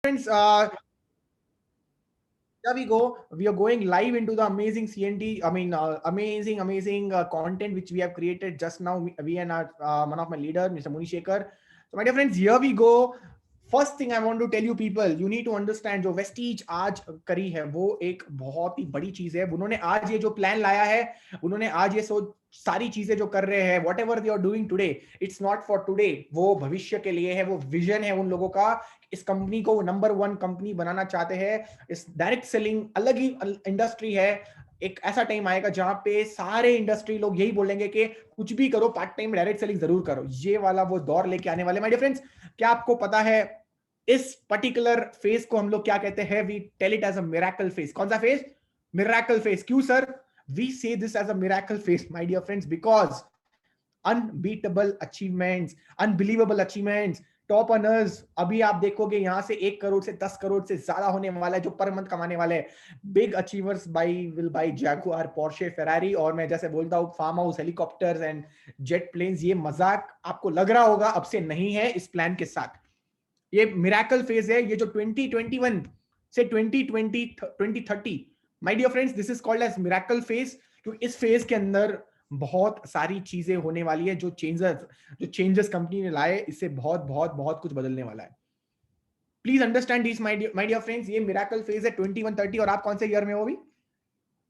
Friends, here we go. We are going live into the amazing CNT. I mean, amazing content which we have created just now. We and our one of my leader, Mr. Muni Shekhar. So, my dear friends, here we go. First thing I want to tell you people, you need to understand, जो Vestige आज करी है वो एक बहुत ही बड़ी चीज है. उन्होंने आज ये जो प्लान लाया है, उन्होंने आज ये सोच, सारी चीजें जो कर रहे हैं, whatever they are doing today, it's not for today, वो भविष्य के लिए है. वो विजन है उन लोगों का. इस कंपनी को नंबर 1 कंपनी बनाना चाहते हैं. इस डायरेक्ट सेलिंग अलग ही इंडस्ट्री है. एक ऐसा टाइम आएगा जहां पे सारे इंडस्ट्री लोग यही बोलेंगे कि कुछ भी करो, पार्ट टाइम डायरेक्ट सेलिंग जरूर करो. ये वाला वो दौर लेके आने वाले. माय डियर फ्रेंड्स, क्या आपको पता है इस पर्टिकुलर फेज को हम लोग क्या कहते हैं? We tell it as a miracle phase. कौन सा फेज? Miracle phase. क्यों sir we say this as a miracle phase my dear friends? Because unbeatable achievements, unbelievable achievements, top earners. अभी आप देखोगे यहां से 1 करोड़ से 10 करोड़ से ज्यादा होने वाला है जो पर मंथ कमाने वाले हैं. Big achievers will buy Jaguar, Porsche, Ferrari. और मैं जैसे बोलता हूं, farm house, helicopters and jet planes. ये मजाक आपको लग रहा होगा, अब से नहीं है. इस प्लान के साथ ये मिरेकल फेज है. ये जो 2021 से 2020 2030, my dear friends, this is called as miracle phase. क्योंकि इस फेज के अंदर बहुत सारी चीजें होने वाली है. जो चेंजेस कंपनी ने लाए, इससे बहुत बहुत बहुत कुछ बदलने वाला है. Please understand this my dear friends. ये मिरेकल फेज है 2130. और आप कौन से ईयर में हो? भी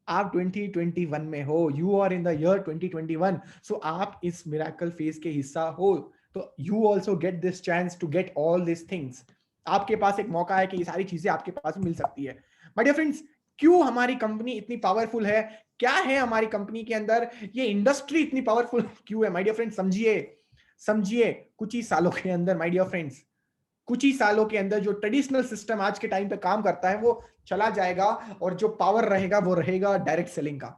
आप 2021 में हो. You are in the year 2021. So आप इस मिरेकल फेज के हिस्सा हो. तो you also get this chance to get all this things. आपके पास एक मौका है कि ये सारी चीजें आपके पास मिल सकती है. माय डियर फ्रेंड्स, क्यों हमारी कंपनी इतनी पावरफुल है? क्या है हमारी कंपनी के अंदर? ये इंडस्ट्री इतनी पावरफुल क्यों है? माय डियर फ्रेंड्स, समझिए कुछ ही सालों के अंदर, माय डियर फ्रेंड्स, कुछ ही सालों के अंदर जो ट्रेडिशनल सिस्टम आज के टाइम पे काम करता है वो चला जाएगा. और जो पावर रहेगा वो रहेगा डायरेक्ट सेलिंग का.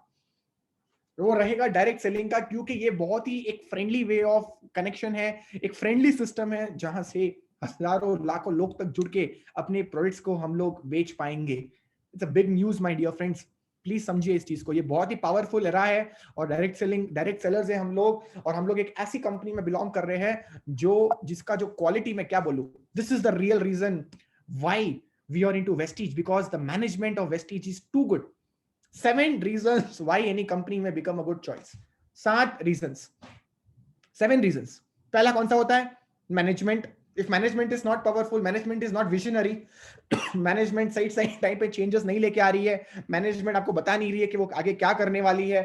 वो रहेगा डायरेक्ट सेलिंग का. क्योंकि ये बहुत ही एक फ्रेंडली वे ऑफ कनेक्शन है, एक फ्रेंडली सिस्टम है जहां से हजारों लाखों लोग तक जुड़ के अपने प्रोडक्ट्स को हम लोग बेच पाएंगे. It's a big news my dear friends. Please समझिए इस चीज को. ये बहुत ही पावरफुल रहा है. और डायरेक्ट सेलर्स है हम लोग. और हम लोग एक ऐसी कंपनी में बिलोंग कर रहे हैं जिसका जो क्वालिटी, मैं क्या बोलूं, this is the real reason why we are into Vestige. Because the management of Vestige is too good. 7 reasons why any company may become a good choice. 7 reasons. 7 reasons. पहला कौन सा होता है? Management. If management is not powerful, management is not visionary, management सही सही time पे changes नहीं लेके आ रही है, मैनेजमेंट आपको बता नहीं रही है कि वो आगे क्या करने वाली है,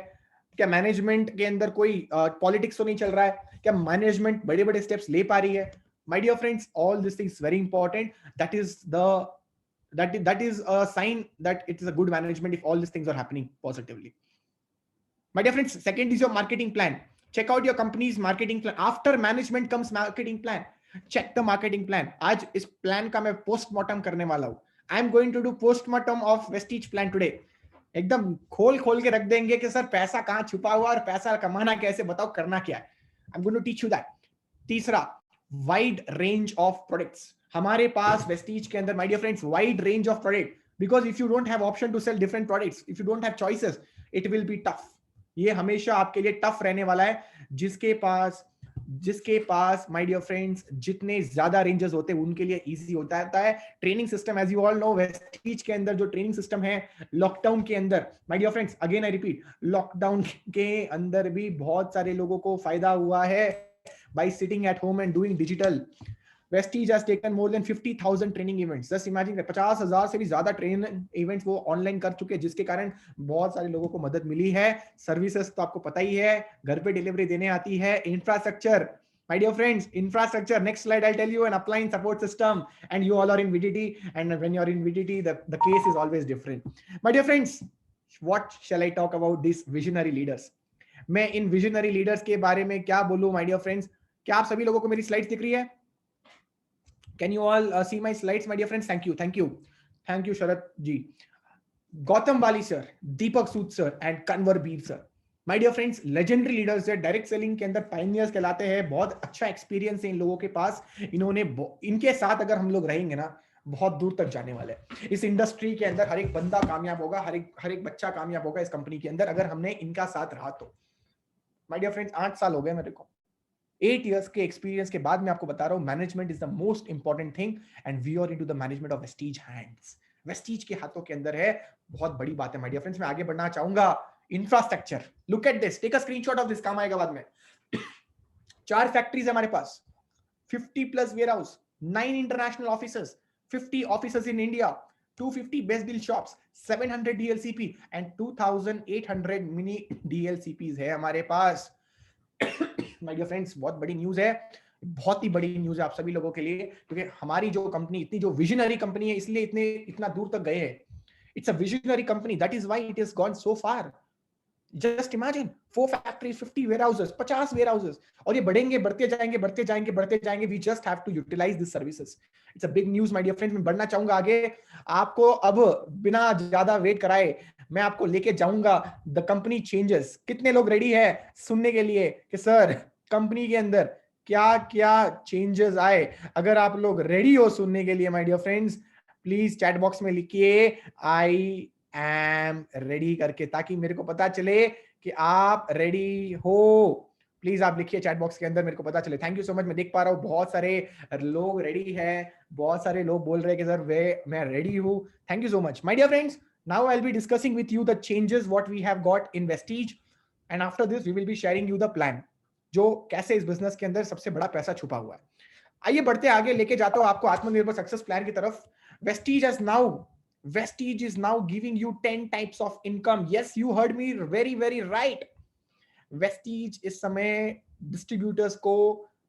क्या मैनेजमेंट के अंदर कोई पॉलिटिक्स तो नहीं चल रहा है, क्या मैनेजमेंट बड़े बड़े स्टेप्स ले पा रही है, my dear friends, all this things very important. That is a sign that it is a good management if all these things are happening positively. My dear friends, second is your marketing plan. Check out your company's marketing plan. After management comes marketing plan. Check the marketing plan. आज इस plan का मैं postmortem करने वाला हूं. I am going to do postmortem of Vestige plan today. एकदम खोल खोल के रख देंगे कि सर पैसा कहां छुपा हुआ और पैसा कमाना कैसे, बताओ करना क्या है. I am going to teach you that. तीसरा, वाइड रेंज ऑफ प्रोडक्ट्स. हमारे पास वेस्टीज के अंदर, my dear friends, wide range of product. Because if you don't have option to sell different products, if you don't have choices, it will be tough. ये हमेशा आपके लिए tough रहने वाला है. जिसके पास माय डियर फ्रेंड्स जितने ज्यादा रेंजेस होते हैं उनके लिए इजी होता है. Training system, as you all know, Vestige के अंदर जो ट्रेनिंग सिस्टम है, लॉकडाउन के अंदर, my dear friends, again I repeat, lockdown के अंदर भी बहुत सारे लोगों को फायदा हुआ है by sitting at home and doing digital. Vestige has taken more than 50,000 training events. Just imagine, 50,000 से भी ज्यादा ट्रेनिंग इवेंट्स वो ऑनलाइन कर चुके हैं, जिसके कारण बहुत सारे लोगों को मदद मिली है. सर्विसेज तो आपको पता ही है, घर पे डिलीवरी देने आती है. Infrastructure, my dear friends, infrastructure, next slide I'll tell you, an appliance support system, and you all are in VDT, and when you're in VDT the case is always different. My dear friends, what shall I talk about these visionary leaders? मैं इन visionary leaders के बारे में क्या बोलूं my dear friends? क्या आप सभी लोगों को मेरी स्लाइड्स दिख रही है? Can you all see my slides my dear friends? Thank you Sharad ji, Gautam Bali sir, Deepak Sood sir and Kanwar Bir sir. My dear friends, legendary leaders है, डायरेक्ट सेलिंग के अंदर पायनियर्स कहलाते हैं. बहुत अच्छा एक्सपीरियंस है इन लोगों के पास. इनके साथ अगर हम लोग रहेंगे ना, बहुत दूर तक जाने वाले हैं. इस इंडस्ट्री के अंदर हर एक बंदा कामयाब होगा, हर एक बच्चा कामयाब होगा इस कंपनी के अंदर, अगर हमने इनका साथ रहा तो. माय डियर फ्रेंड्स, 8 साल हो गए मेरे को. 8 years के एक्सपीरियंस के बाद मैं आपको बता रहा हूं, management is the most important thing and we are into the management of Vestige hands. Vestige के हाथों के अंदर है, बहुत बड़ी बात है माय डियर फ्रेंड्स। मैं आगे बढ़ना चाहूंगा। Infrastructure, look at this, take a screenshot of this, काम आएगा बाद में। 4 फैक्ट्रीज है हमारे पास, 50 plus warehouse, 9 international offices, 50 offices in India, 250 best deal shops, 700 DLCP and 2800 mini DLCPs है हमारे पास। माय डियर फ्रेंड्स, बहुत बड़ी न्यूज है, बहुत ही बड़ी न्यूज है आप सभी लोगों के लिए, क्योंकि हमारी जो कंपनी इतनी जो विजनरी कंपनी है, इसलिए इतना दूर तक गए हैं। It's a visionary company, that is why it is gone so far. Just imagine 4 factories, 50 warehouses, 50 warehouses, और ये बढ़ेंगे, बढ़ते जाएंगे, बढ़ते जाएंगे, बढ़ते जाएंगे। We just have to utilise this services. It's a big news my dear friends. मैं बढ़ना चाहूंगा आगे। आपको अब बिना ज्यादा वेट कराए मैं आपको लेके जाऊंगा द कंपनी चेंजेस। कितने लोग रेडी है सुनने के लिए कि सर कंपनी के अंदर क्या क्या चेंजेस आए? अगर आप लोग रेडी हो सुनने के लिए my dear friends, please chat box में लिखिए आई एम रेडी करके, ताकि मेरे को पता चले कि आप रेडी हो। प्लीज आप लिखिए चैट बॉक्स के अंदर, मेरे को पता चले। Thank you so much. मैं देख पा रहा हूँ बहुत सारे लोग रेडी हैं, बहुत सारे लोग बोल रहे हैं कि सर मैं रेडी हूँ। Thank you so much my dear friends. Now I will be discussing with you the changes what we have got in Vestige, and after this we will be sharing you the plan, जो कैसे इस business के अंदर सबसे बड़ा पैसा छुपा हुआ है। आइए बढ़ते आगे, लेके जाता हूं आपको आत्मनिर्भर सक्सेस प्लान की तरफ। Vestige is now giving you 10 types of income. Yes, you heard me very, very right. Vestige इस समय डिस्ट्रीब्यूटर्स को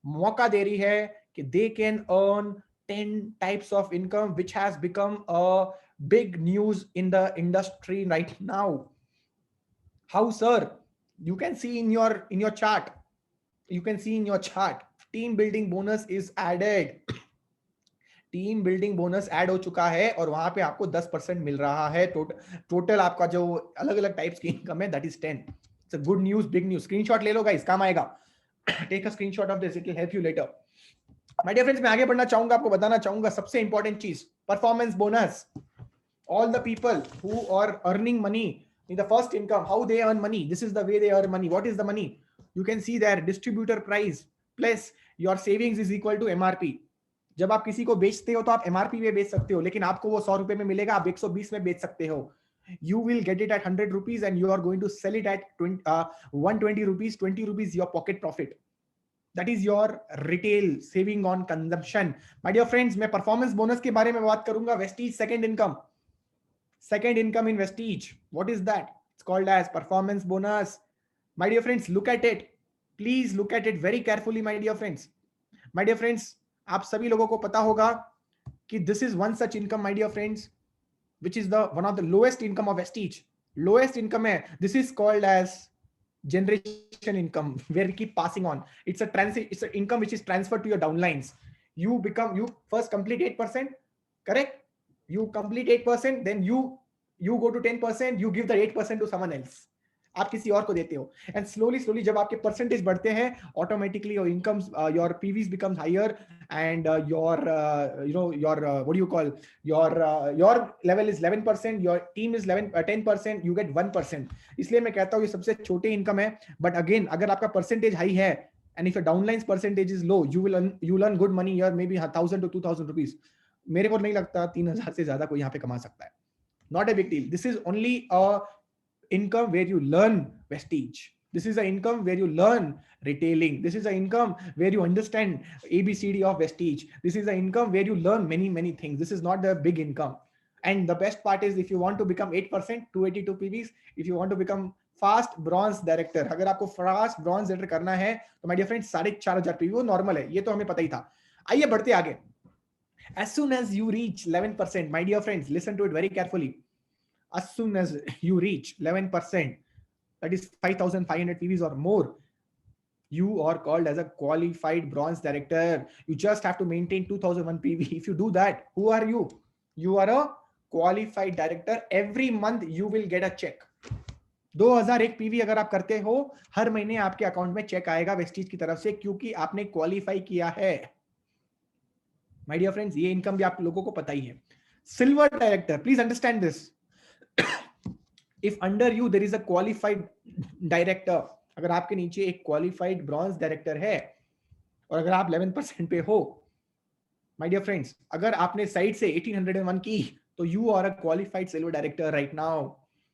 मौका दे रही है कि they can earn 10 types of income, which has become a big news in the industry right now. How, sir? You can see in your chart. You can see in your chart. Team building bonus is added. Team building bonus add हो चुका है और वहां पे आपको 10% मिल रहा है। Total आपका जो अलग अलग टाइप्स की इनकम है that is 10। It's a good news, big news. Screenshot ले लो गाइस, काम आएगा। Take a screenshot of this, it will help you later. My dear friends, मैं आगे बढ़ना चाहूंगा, आपको बताना चाहूंगा सबसे इंपॉर्टेंट चीज, performance bonus. All the people who are earning money in the first income, how they earn money, this is the way they earn money. What is the money? You can see there, distributor price plus your savings is equal to MRP. जब आप किसी को बेचते हो तो आप MRP में बेच सकते हो, लेकिन आपको वो 100 रुपए में मिलेगा, आप 120 में बेच सकते हो। You will get it at 100 rupees and you are going to sell it at 120 rupees, 20 rupees your pocket profit. That is your retail saving on consumption. My dear friends, मैं परफॉर्मेंस बोनस के बारे में बात करूंगा। Vestige second income, second income in Vestige. What is that? It's called as performance bonus. My dear friends, look at it. Please look at it very carefully, my dear friends. My dear friends, आप सभी लोगों को पता होगा कि this is one such income, my dear friends, which is the one of the lowest income of Vestige. Lowest income है. This is called as generation income, where we keep passing on. It's an income which is transferred to your downlines. You first complete 8%, correct? You complete 8%, then you go to 10%, you give the 8% to someone else. आप किसी और को देते हो, and slowly जब आपके percentage बढ़ते हैं, automatically your incomes, your PVs becomes higher, and your what do you call, your level is 11%, your team is 10%, you get 1%. इसलिए मैं कहता हूँ ये सबसे छोटे इनकम है, बट अगेन अगर आपका परसेंटेज हाई है and if your downline percentage is low, you will earn good money, your may be 1000 to 2000 rupees. मेरे को नहीं लगता 3000 से ज्यादा कोई यहाँ पे कमा सकता है. Not a big deal. This is only a income where you learn Vestige. This is an income where you learn retailing. This is an income where you understand ABCD of Vestige. This is an income where you learn many things. This is not the big income. And the best part is, if you want to become 8%, 282 PVs, if you want to become fast bronze director, अगर आपको fast bronze director करना है तो my dear friends 4500 PV वो normal है, ये तो हमें पता ही था. आइए बढ़ते आगे. As soon as you reach 11%, my dear friends, listen to it very carefully. As soon as you reach 11%, that is 5,500 PVs or more, you are called as a qualified bronze director. You just have to maintain 2001 PV. If you do that, who are you? You are a qualified director. Every month you will get a check. 2001 PV अगर आप करते हो, हर महीने आपके account में check आएगा Vestige की तरफ से, क्योंकि आपने क्वालिफाई किया है. माय डियर फ्रेंड्स, ये इनकम भी आप लोगों को पता ही है. Silver director, please understand this. If under you there is a qualified director, अगर आपके नीचे एक क्वालिफाइड ब्रॉन्ज डायरेक्टर है, और अगर आप 11% पे हो, माय डियर फ्रेंड्स, अगर आपने साइड से 1801 की, तो you are a qualified silver director right now,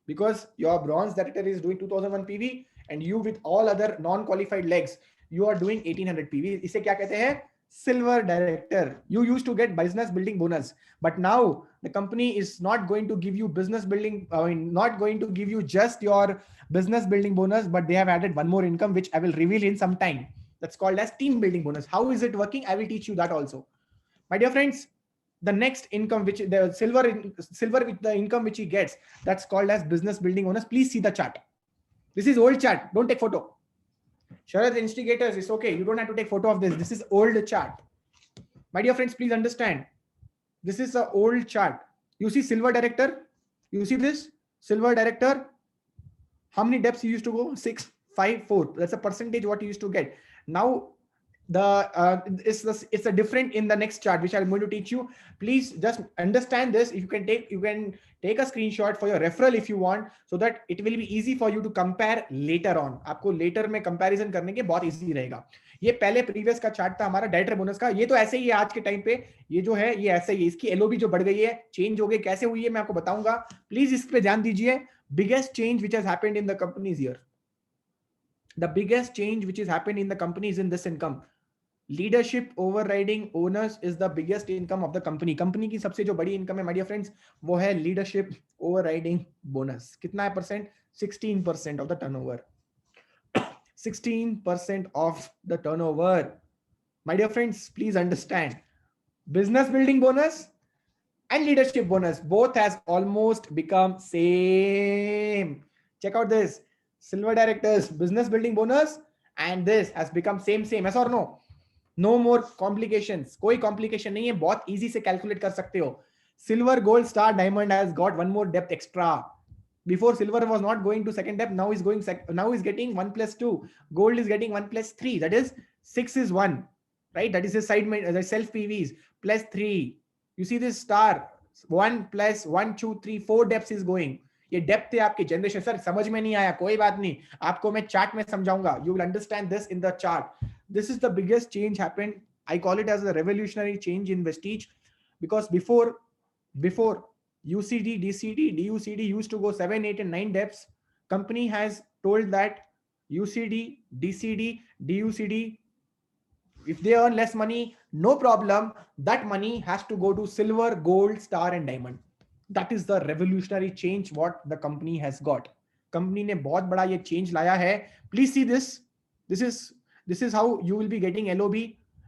because your bronze director is doing 2001 PV and you with all other non qualified legs you are doing 1800 PV. इसे क्या कहते हैं? Silver director. You used to get business building bonus, but now the company is not going to give you business building, not going to give you just your business building bonus, but they have added one more income which I will reveal in some time. That's called as team building bonus. How is it working? I will teach you that also. My dear friends, the next income, which the silver with the income which he gets, that's called as business building bonus. Please see the chart. This is old chart. Don't take photo. Sharad instigators, it's okay. You don't have to take photo of this. This is old chart. My dear friends, please understand. This is an old chart. You see silver director. You see this silver director. How many depths you used to go? 6, 5, 4. That's a percentage what you used to get. Now it's a different in the next chart which I'm going to teach you. Please just understand this. If you can take a screenshot for your referral if you want, so that it will be easy for you to compare later on. आपको later में comparison करने के बहुत easy रहेगा. ये पहले previous का chart था हमारा डायरेक्टर बोनस का. ये तो ऐसे ही है आज के टाइम पे. ये जो है ये ऐसे ही है. इसकी LOB जो बढ़ गई है, चेंज हो गई, कैसे हुई है मैं आपको बताऊंगा. प्लीज इस पे ध्यान दीजिए. Biggest change which has happened in the company is here. The biggest change which has happened in the company is in this income. Leadership overriding owners is the biggest income of the company. Company की सबसे जो बड़ी income है my dear friends, वो है leadership overriding bonus. कितना है percent? 16% of the turnover. 16% of the turnover. My dear friends, please understand, business building bonus and leadership bonus both has almost become same. Check out this silver directors business building bonus and this has become same. Yes or no? No more complications. कोई complication नहीं है, बहुत easy से calculate कर सकते हो. Silver, gold, star, diamond has got one more depth extra. Before silver was not going to second depth, now is getting 1 plus 2. Gold is getting 1 plus 3. That is 6 is 1, right? That is the side the self PVs plus 3. You see this star 1 plus 1 2 3 4 depths is going. ये depth है आपकी generation. Sir समझ में नहीं आया, कोई बात नहीं, आपको मैं चार्ट में समझाऊंगा. You will understand this in the chart. This is the biggest change happened. I call it as a revolutionary change in Vestige, because before UCD, DCD, DUCD used to go 7, 8 and 9 depths. Company has told that UCD, DCD, DUCD, if they earn less money, no problem. That money has to go to silver, gold, star and diamond. That is the revolutionary change what the company has got. Company ने बहुत बड़ा ये change लाया है. Please see this. This is how you will be getting LOB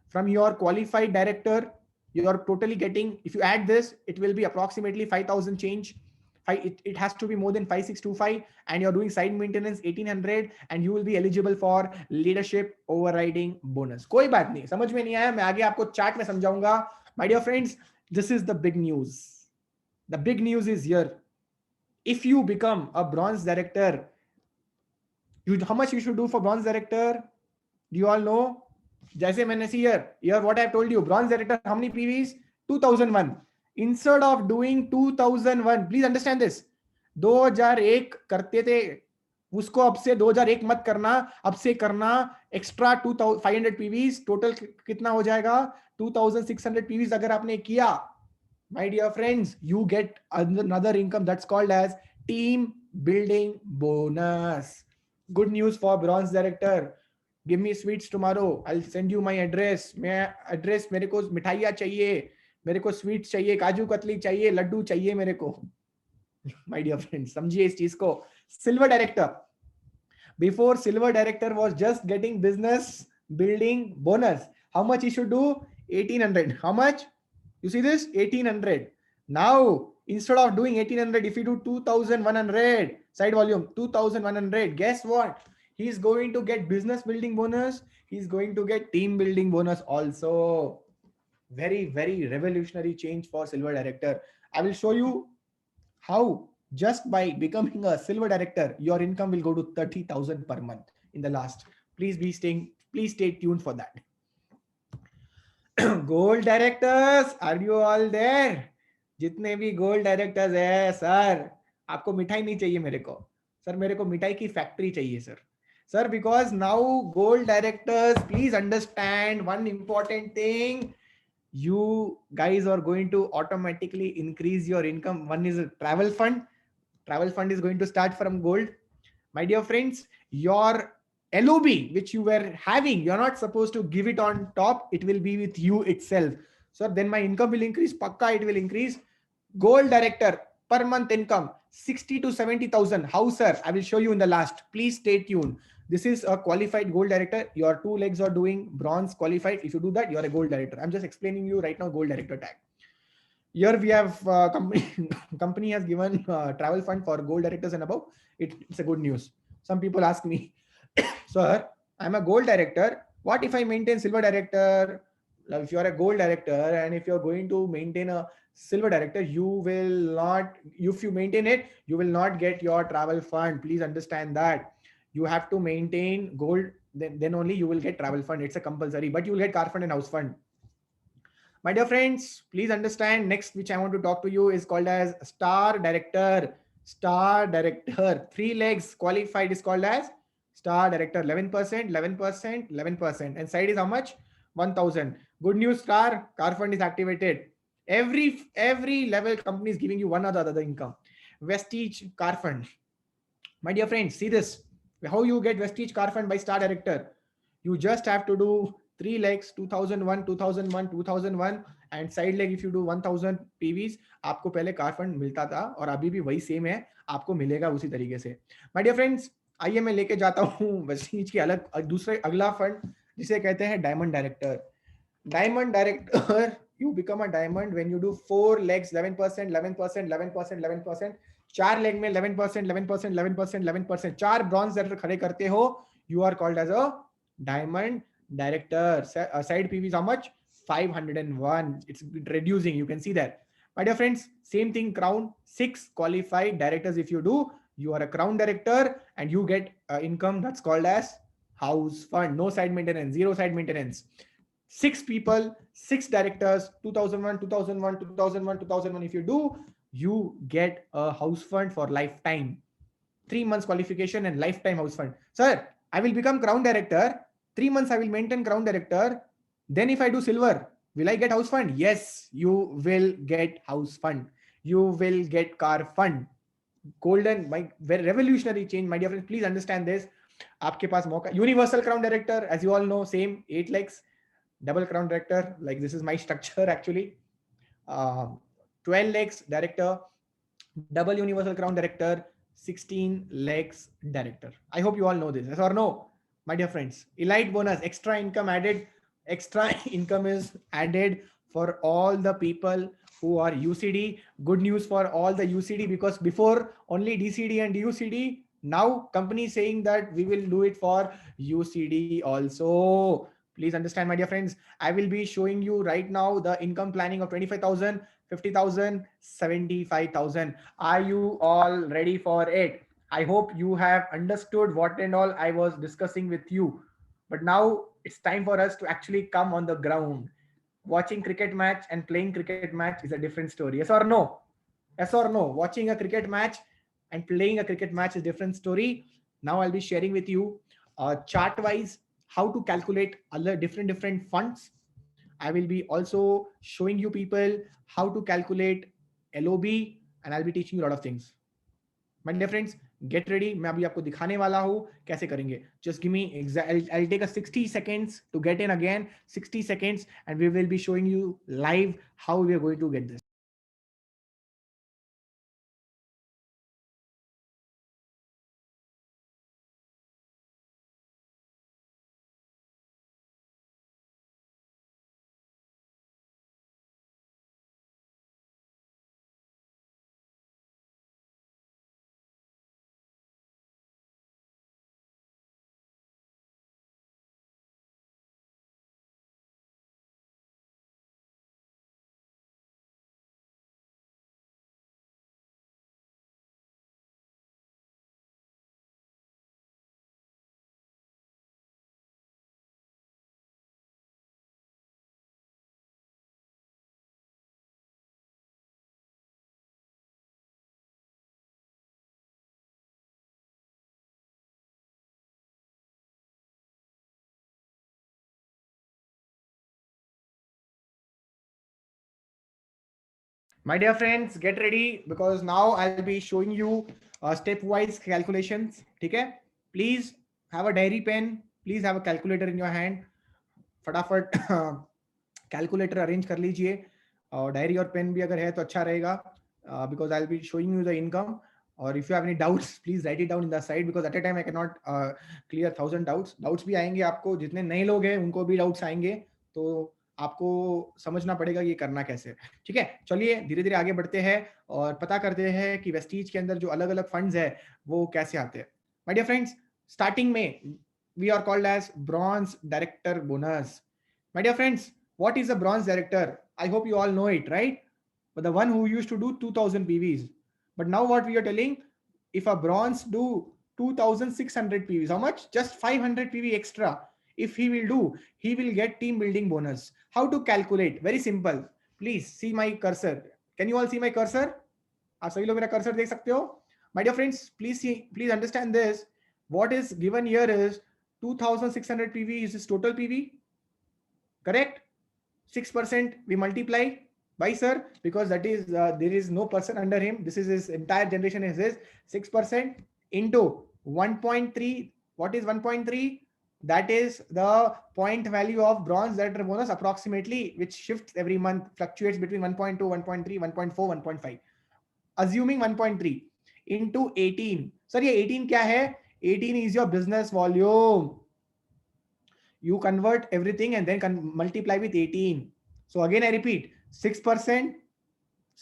from your qualified director. You are totally getting, if you add this, it will be approximately 5,000 change. It has to be more than 5625 and you're doing side maintenance 1800 and you will be eligible for leadership overriding bonus. कोई बात नहीं, समझ में नहीं आया, मैं आगे आपको चार्ट में समझाऊंगा. My dear friends, this is the big news. The big news is here. If you become a bronze director, how much you should do for bronze director? Do you all know? जैसे मैंने see here what I have told you, bronze director how many PVs? 2001. Instead of doing 2001, please understand this, 2001 करते थे उसको, अब से 2001 मत करना, अब से करना एक्स्ट्रा 2500 PVs. टोटल कितना हो जाएगा? 2600 PVs अगर आपने किया, my dear friends, you get another income that's called as team building bonus. Good news for bronze director. Give me sweets tomorrow. I'll send you my address. मैं address, मेरे को मिठाइयाँ चाहिए, मेरे को स्वीट्स चाहिए, काजू कतली चाहिए, लड्डू चाहिए मेरे को. My dear friends, समझिए इस चीज को. Silver director. Before silver director was just getting business building bonus. How much he should do? 1800. How much? You see this? 1800. Now instead of doing 1800, if you do 2100, side volume 2100, guess what? He's going to get business building bonus. He's going to get team building bonus also. Very, very revolutionary change for silver director. I will show you how just by becoming a silver director, your income will go to 30,000 per month in the last. Please stay tuned for that. Gold directors, are you all there? जितने भी gold directors है, sir आपको मिठाई नहीं चाहिए मेरे को, sir मेरे को मिठाई की फैक्ट्री चाहिए sir. Sir, because now gold directors, please understand one important thing. You guys are going to automatically increase your income. One is a travel fund. Travel fund is going to start from gold. My dear friends, your LOB, which you were having, you're not supposed to give it on top. It will be with you itself. So then my income will increase. Pakka, it will increase. Gold director per month income 60 to 70,000. How, sir? I will show you in the last. Please stay tuned. This is a qualified gold director. Your two legs are doing bronze qualified. If you do that, you're a gold director. I'm just explaining you right now gold director tag. Here we have company company has given travel fund for gold directors and above. It's a good news. Some people ask me, sir, I'm a gold director. What if I maintain silver director? Now, if you are a gold director and if you're going to maintain a silver director, you will not, if you maintain it, you will not get your travel fund. Please understand that. You have to maintain gold, then only you will get travel fund. It's a compulsory, but you will get car fund and house fund. My dear friends, please understand next which I want to talk to you is called as star director. Star director. Three legs qualified is called as star director. 11%, 11%, 11%. And side is how much? 1000. Good news, star. Car fund is activated. Every level company is giving you one or the other income. Vestige car fund. My dear friends, see this. How you get Vestige car fund by star director. You just have to do three legs 2001 2001 2001 and side leg if you do 1000 पीवीज आपको पहले car fund मिलता था और अभी भी वही same है आपको मिलेगा उसी तरीके से माय डियर फ्रेंड्स आइए मैं लेके जाता हूँ वेस्टीज की अलग दूसरे अगला फंड जिसे कहते हैं diamond director diamond director you become a diamond when you do four legs 11% 11% 11% 11% चार लेग में 11% 11% 11% 11% चार ब्रॉन्ज डायरेक्टर खड़े करते हो you are called as a diamond director. Side PV is how much? 501. It's reducing. You can see that. My dear friends, same thing. Crown 6 qualified directors. If you do, you are a crown director and you get income that's called as house fund. No side maintenance, zero side maintenance. 6 people, 6 directors, 2001, 2001, 2001, 2001. If you do, you get a house fund for lifetime. 3 months qualification and lifetime house fund. Sir, I will become crown director. 3 months I will maintain crown director. Then if I do silver, will I get house fund? Yes, you will get house fund. You will get car fund. Golden, my very revolutionary change, my dear friends. Please understand this. आपके पास मौका universal crown director as you all know same 8 legs double crown director like this is my structure actually 12 legs director double universal crown director 16 legs director. I hope you all know this. Yes or no, my dear friends? Elite bonus, extra income added. Extra income is added for all the people who are UCD. Good news for all the UCD because before only DCD and DUCD. Now company saying that we will do it for UCD also. Please understand, my dear friends. I will be showing you right now the income planning of 25,000, 50,000, 75,000. Are you all ready for it? I hope you have understood what and all I was discussing with you. But now it's time for us to actually come on the ground. Watching cricket match and playing cricket match is a different story. Yes or no? Yes or no? Watching a cricket match and playing a cricket match is a different story. Now I'll be sharing with you chart wise how to calculate other different funds. I will be also showing you people how to calculate LOB and I'll be teaching you a lot of things. My dear friends, get ready. मैं अभी आपको दिखाने वाला हूँ कैसे करेंगे. Just give me I'll take a 60 seconds to get in again. 60 seconds and we will be showing you live how we are going to get this. My dear friends, get ready because now I'll be showing you step-wise calculations. ठीक है? Please have a diary pen. Please have a calculator in your hand. फटाफट calculator arrange कर लीजिए और diary और pen भी अगर है तो अच्छा रहेगा because I will be showing you the income और if you have any doubts please write it down in the side because at a time I can not clear 1000 doubts भी आएंगे आपको जितने नए लोग हैं उनको भी डाउट्स आएंगे तो आपको समझना पड़ेगा ये करना कैसे है ठीक है चलिए धीरे धीरे आगे बढ़ते हैं और पता करते हैं कि वेस्टीज के अंदर जो अलग अलग फंड्स है वो कैसे आते हैं माय डियर फ्रेंड्स स्टार्टिंग में we are called as bronze director bonus. My dear friends, what is a bronze director? I hope you all know it, right? But the one who used to do 2000 PVs. But now what we are telling, if a bronze do 2600 PVs, how much? Just 500 PV extra. If he will do, he will get team building bonus. How to calculate? Very simple. Please see my cursor. Can you all see my cursor? आप सभी लोग मेरा cursor देख सकते हो? My dear friends, please understand this. What is given here is 2600 PV is his total PV, correct? 6% we multiply by sir because that is there is no person under him. This is his entire generation is his 6% into 1.3. What is 1.3? That is the point value of bronze director bonus approximately, which shifts every month, fluctuates between 1.2, 1.3, 1.4, 1.5. Assuming 1.3 into 18. Sir, ये 18 क्या है? 18 is your business volume. You convert everything and then multiply with 18. So again, I repeat, 6%,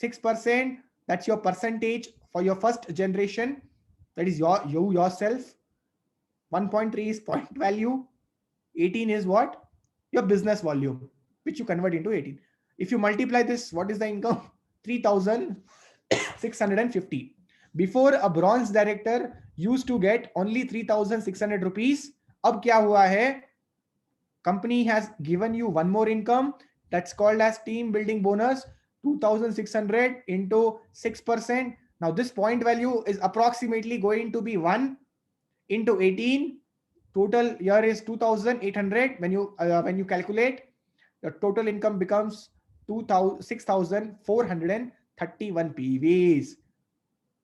6%, that's your percentage for your first generation. That is you yourself. 1.3 is point value. 18 is what? Your business volume, which you convert into 18. If you multiply this, what is the income? 3,650. Before, a bronze director used to get only 3,600 rupees. अब क्या हुआ है? Company has given you one more income that's called as team building bonus, 2,600 into 6%. Now this point value is approximately going to be 1 into 18. Total year is 2,800. When you calculate, the total income becomes 6,431 PVs.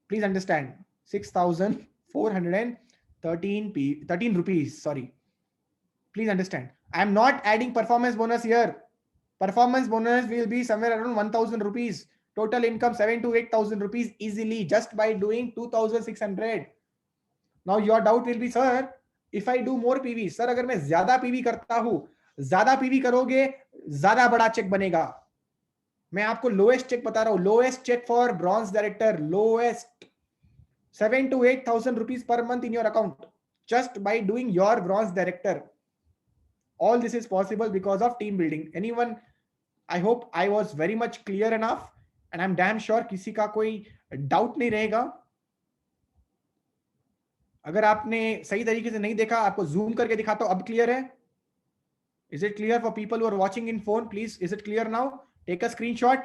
Please understand, 6,413 rupees. Sorry. Please understand. I am not adding performance bonus here. Performance bonus will be somewhere around 1,000 rupees. Total income 7 to 8,000 rupees easily just by doing 2,600. Now your doubt will be, sir, if I do more PV, sir, अगर मैं ज्यादा PV करता हूं, ज्यादा PV करोगे, ज्यादा बड़ा check बनेगा. मैं आपको लोएस्ट चेक बता रहा हूं. Lowest check for bronze director, lowest 7 to 8,000 rupees per month in your account just by doing your bronze director. All this is possible because of team building. Anyone? I hope I was very much clear enough, and I'm damn sure किसी का कोई doubt नहीं रहेगा. अगर आपने सही तरीके से नहीं देखा, आपको zoom करके दिखाता हूं. अब clear है? Is it clear for people who are watching in phone? Please, is it clear now? Take a screenshot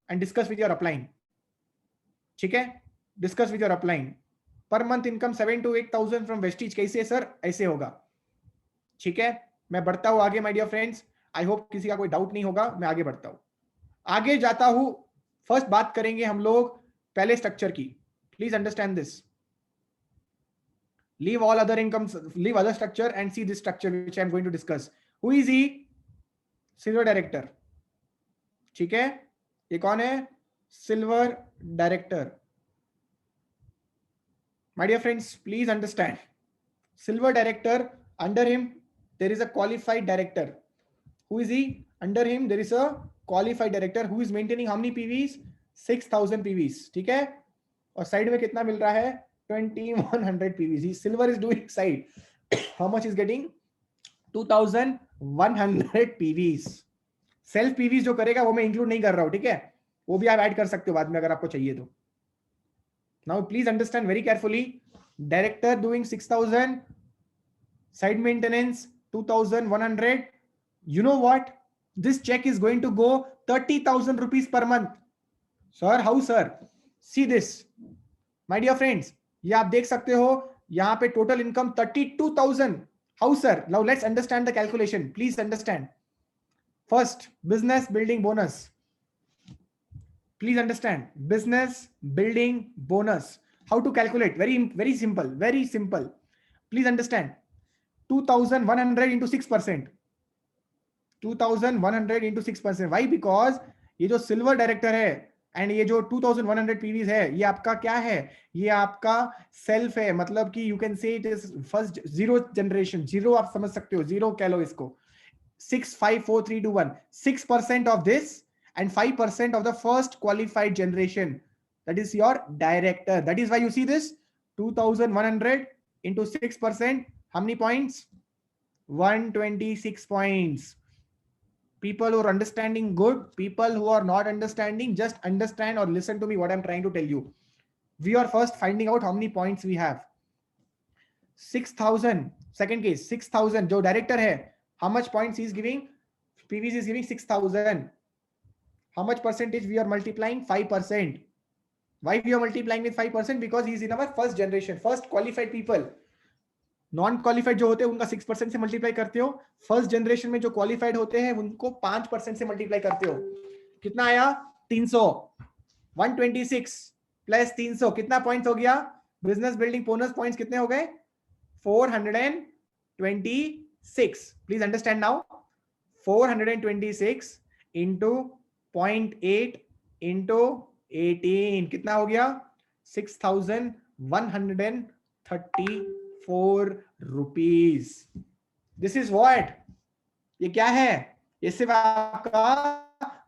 and discuss with your upline. ठीक है? Discuss with your upline. Per month income 7 to 8,000 from Vestige. कैसे sir? ऐसे होगा. ठीक है? मैं बढ़ता हूं आगे my dear friends. I hope किसी का कोई डाउट नहीं होगा. मैं आगे बढ़ता हूं. आगे जाता हूं. फर्स्ट बात करेंगे हम लोग पहले स्ट्रक्चर की. Please understand this. Leave all other incomes, leave other structure and see this structure which I am going to discuss. Who is he? Silver director. ठीक है? ये कौन है? Silver director. My dear friends, please understand. Silver director, under him there is a qualified director. Who is he? Under him there is a qualified director who is maintaining how many PVs? 6,000 PVs. ठीक है? और side में कितना मिल रहा है? 2,100 PVs. He silver is doing side. How much is getting? 2,100 PVs. Self PVs जो करेगा वो मैं इंक्लूड नहीं कर रहा हूं. ठीक है? वो भी आप ऐड कर सकते हो बाद में अगर आपको चाहिए तो. Now please understand very carefully. Director doing 6,000. Side maintenance 2,100. You know what? This check is going to go 30,000 rupees per month. Sir, how sir? See this. My dear friends, ये आप देख सकते हो यहाँ पे total income 32,000. How sir? Now let's understand the calculation. Please understand. First, business building bonus. Please understand business building bonus. How to calculate? Very simple. Very simple. Please understand. 2,100 into 6%. 2,100 into 6%. Why? Because ये जो silver director है and ये जो 2,100 पीवीज है, ये आपका क्या है? ये आपका सेल्फ है, मतलब कि you can say it is first zero generation. Zero आप समझ सकते हो, जीरो कह लो इसको. 6 5 4 3 2 1. 6% of this and 5% of the first qualified generation, that is your director. That is why you see this 2,100 into 6%. How many points? 126 points. People who are understanding, good. People who are not understanding, just understand or listen to me what I'm trying to tell you. We are first finding out how many points we have. 6,000. Second case, 6,000 जो director है, how much points he is giving? PVC is giving 6,000. How much percentage we are multiplying? 5%. Why we are multiplying with 5%? Because he is in our first generation, first qualified people. Non qualified जो होते हैं उनका 6% से multiply करते हो. First generation में जो qualified होते हैं उनको 5% से मल्टीप्लाई करते हो. कितना आया? 300. 126 प्लस 300 कितना पॉइंट्स हो गया? बिजनेस बिल्डिंग बोनस पॉइंट्स कितने हो गए? 426. Please understand now. 426 into 0.8 into 18 कितना हो गया? 6,134 rupees. This is what? ये क्या है? ये सिर्फ आपका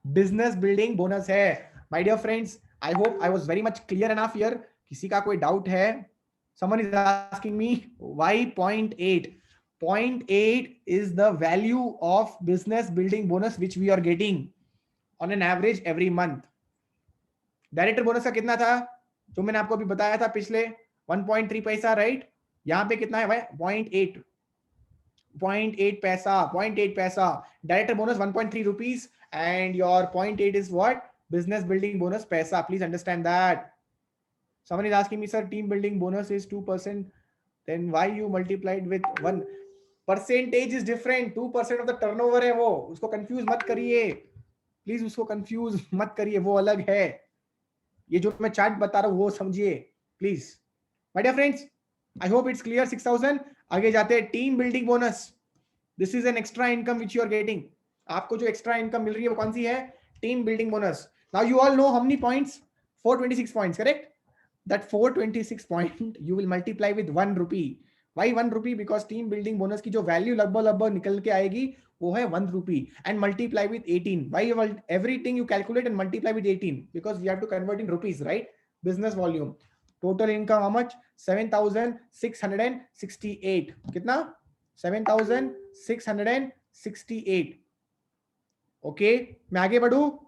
बिजनेस बिल्डिंग बोनस है. My dear friends, I hope I was very much clear enough here. किसी का कोई डाउट है? Someone is asking me why 0.8. 0.8 is the value of business building bonus which we are getting on an average every month. Director bonus का कितना था जो मैंने आपको अभी बताया था पिछले? 1.3 पैसा, राइट? यहां पे कितना है भाई? 0.8 पैसा. 0.8 पैसा. Director bonus 1.3 rupees and your 0.8 is what? Business building bonus पैसा. Please understand that. Someone is asking me, sir, team building bonus is 2%. Then why you multiplied with 1? Percentage is different. 2% of the turnover है वो. उसको confuse मत करिए. Please उसको confuse मत करिए, वो अलग है. ये जो मैं चार्ट बता रहा हूँ वो समझिए please. My dear friends, I hope it's clear. 6,000. आगे जाते हैं. Team building bonus. This is an extra income which you are getting. आपको जो एक्स्ट्रा इनकम मिल रही है वो कौन सी है? Team building bonus. Now you all know how many points? 426 points, correct? That 426 point you will multiply with 1 rupee. Why 1 rupee? Because team building bonus की जो वैल्यू लगभग निकल के आएगी वो है 1 rupee and multiply with 18. Why everything you calculate and multiply with 18? Because we have to convert in rupees, right? Business volume. Total income how much? 7,668. कितना? 7,668. Okay, मैं आगे बढ़ू.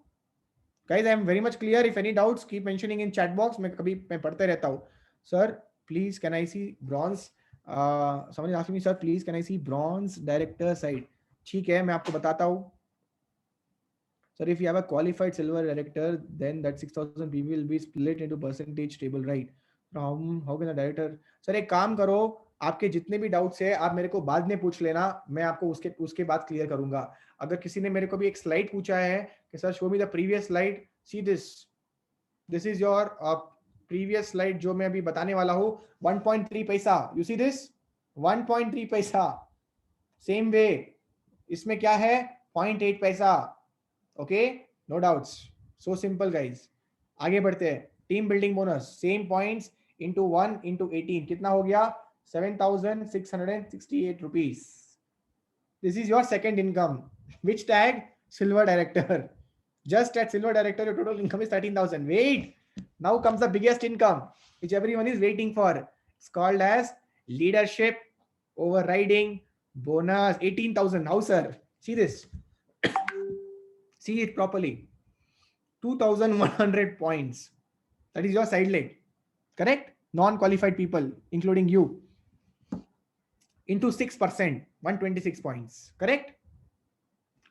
Guys, I am very much clear. If any doubts, keep mentioning in chat box. मैं पढ़ते रहता हूँ. Sir, please can I see bronze? Someone is asking me, sir, please can I see bronze director side? ठीक है, मैं आपको बताता हूँ. Sir, if you have a qualified silver director, then that 6,000 PV will be split into percentage table, right? How can the director? Sir, एक काम करो, आपके जितने भी डाउट्स है आप मेरे को बाद में पूछ लेना, मैं आपको उसके बाद क्लियर करूंगा. अगर किसी ने मेरे को भी एक स्लाइड पूछा है कि sir show me the previous slide, see this is your previous slide जो मैं अभी बताने वाला हूँ. 1.3 पैसा. यू सी दिस 1.3 पैसा. सेम वे इसमें क्या है? 0.8 पैसा. Okay, no doubts. So simple guys. आगे बढ़ते हैं. Team building bonus same points into 1 into 18 कितना हो गया? 7,668 rupees. This is your second income. Which tag? Silver director. Just at silver director your total income is 13,000. Wait, now comes the biggest income which everyone is waiting for. It's called as leadership overriding bonus. 18,000. How, sir? See this. See it properly. 2,100 points. That is your side leg. Correct? Non-qualified people, including you. Into 6%, 126 points. Correct?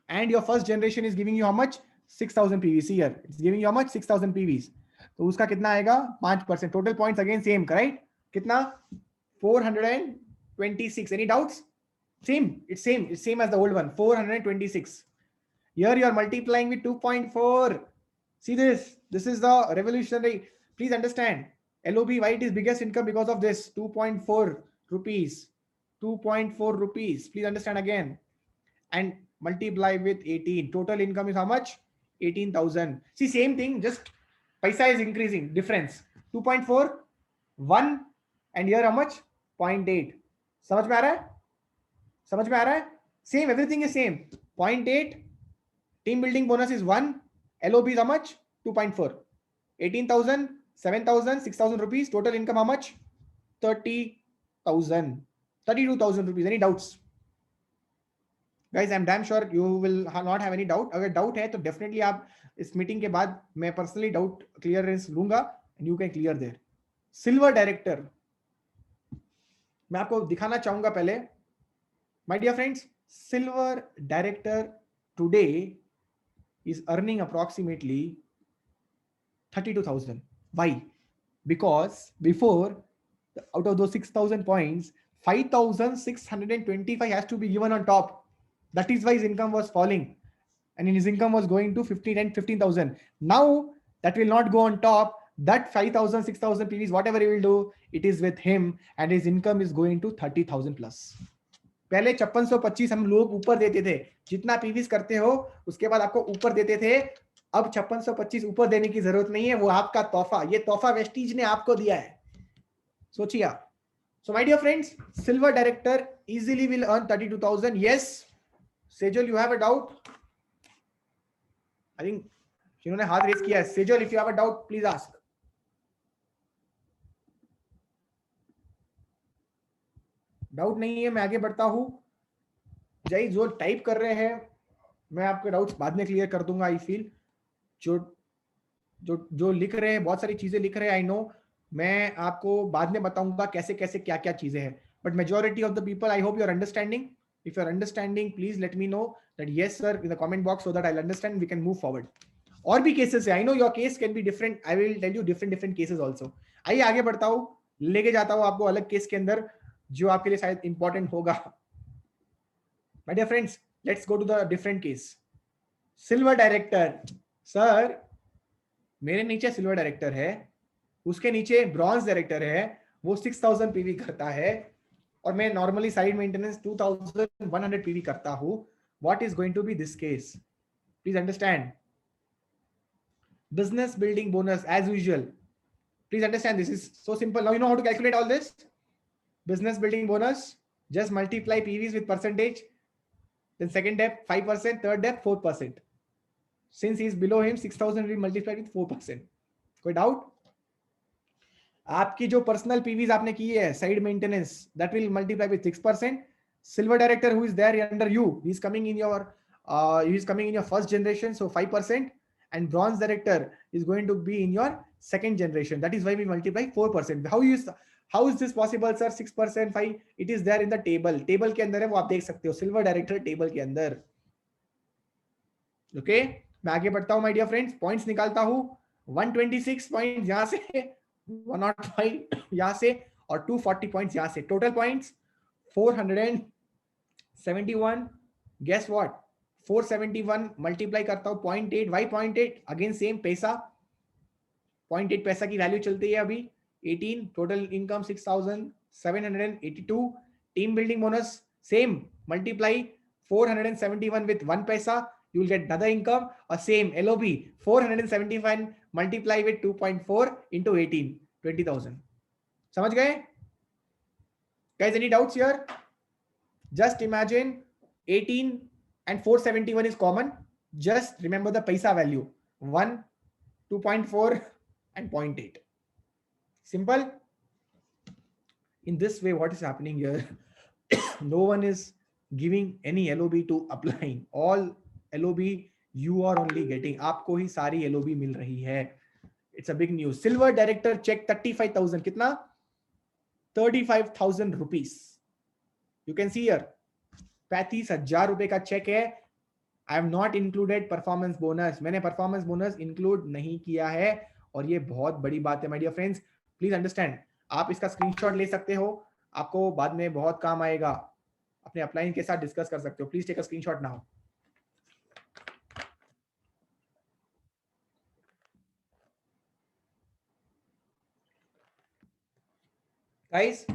And your first generation is giving you how much? 6,000 PVs here. It's giving you how much? 6,000 PVs. तो उसका कितना आएगा? 5%. Total points again same, correct? कितना? 426. Any doubts? Same. It's same. It's same as the old one. 426. Here you are multiplying with 2.4. See this. This is the revolutionary. Please understand. LOB, why it is biggest income because of this 2.4 rupees. 2.4 rupees. Please understand again. And multiply with 18. Total income is how much? 18,000. See, same thing. Just paisa is increasing. Difference. 2.4, 1, and here how much? 0.8. समझ में आ रहा है? समझ में आ रहा है? Same. Everything is same. 0.8. Team building bonus is 1. LOB is how much? 2.4. 18,000, 7,000, 6,000 rupees. Total income how much? 30,000. 32,000 rupees. Any doubts? Guys, I'm damn sure you will not have any doubt. अगर doubt है तो definitely आप इस meeting के बाद मैं personally doubt clearance लूंगा and you can clear there. Silver director. मैं आपको दिखाना चाहूंगा पहले. My dear friends, silver director today is earning approximately 32,000. Why? Because before, out of those 6,000 points, 5,625 has to be given on top. That is why his income was falling. And his income was going to 15 and 15,000. Now that will not go on top. That 5,000, 6,000 PVs, whatever he will do, it is with him, and his income is going to 30,000 plus. पहले 5625 हम लोग ऊपर देते थे. जितना पीवीस करते हो उसके बाद आपको ऊपर देते थे. अब 5625 ऊपर देने की जरूरत नहीं है. वो आपका तोहफा, ये तोहफा वेस्टीज ने आपको दिया है. सोचिए आप. So my dear friends, silver director easily will earn 32,000. Yes, Sejal, you have a doubt? I think जिन्होंने हाथ रेस किया है. Sejal, if you have a doubt, please ask. Doubt नहीं है, मैं आगे बढ़ता हूं. जय जो टाइप कर रहे हैं, मैं आपके डाउट्स बाद में क्लियर कर दूंगा. आई फील जो जो जो लिख रहे हैं, बहुत सारी चीजें लिख रहे हैं. आई नो, मैं आपको बाद में बताऊंगा कैसे कैसे क्या क्या चीजें हैं. But majority of the people, I hope you are understanding. If you are understanding, please let me know that yes sir in the comment box so that I'll understand, we can move forward. और भी cases है. I know your case can be different. I will tell you different cases also. आइए आगे बढ़ता हूँ, लेके जाता हूँ आपको अलग केस के अंदर जो आपके लिए शायद इंपॉर्टेंट होगा. My dear friends, let's go to the different case. Silver director. Sir, मेरे नीचे सिल्वर डायरेक्टर है, उसके नीचे ब्रॉन्ज डायरेक्टर है, वो 6,000 पीवी करता है, और मैं नॉर्मली साइड मेंटेनेंस 2,100 पीवी करता हूं. What is going to be this case? Please understand. Business building bonus as usual. Please understand, this is so simple. Now you know how to calculate all this. Business building bonus, just multiply PVs with percentage. Then second depth 5%, third depth 4%. Since he is below him, 6,000 will multiply with 4%. कोई doubt? आपकी जो personal पीवीज आपने की है, side maintenance, that will multiply with 6%. Silver director who is there under you, he is coming in your first generation, so 5%. And bronze director is going to be in your second generation. That is why we multiply 4%. How is this possible, sir? 6%, 5. It is there in the table. Table के अंदर है, वो आप देख सकते हो. Silver director table के अंदर. ओके, मैं आगे बढ़ता हूं माय डियर फ्रेंड्स. पॉइंट्स निकालता हूं. 126 पॉइंट यहां से, 105 यहां से, और 240 पॉइंट्स यहां से. Total points 471. Guess what? 471 multiply करता हूं 0.8. वाई 0.8? अगेन सेम पैसा. 0.8 पैसा की वैल्यू चलती है अभी. 18. Total income 6,782. Team building bonus same, multiply 471 with 1 paisa, you will get another income. Or same LOB 471 multiply with 2.4 into 18, 20,000. समझ गए? Guys, any doubts here? Just imagine 18 and 471 is common. Just remember the paisa value, 1, 2.4 and 0.8. Simple. In this way, what is happening here? No one is giving any LOB to applying. All LOB you are only getting. आपको ही सारी LOB मिल रही है. It's a big news. Silver director check 35,000. कितना? 35,000 rupees. You can see here 35,000 रुपए का check है. I have not included performance bonus. मैंने performance bonus include नहीं किया है, और ये बहुत बड़ी बात है my dear friends. Please understand. आप इसका स्क्रीनशॉट ले सकते हो, आपको बाद में बहुत काम आएगा. अपने अपलाइन के साथ डिस्कस कर सकते हो. Please take a screenshot now. guys,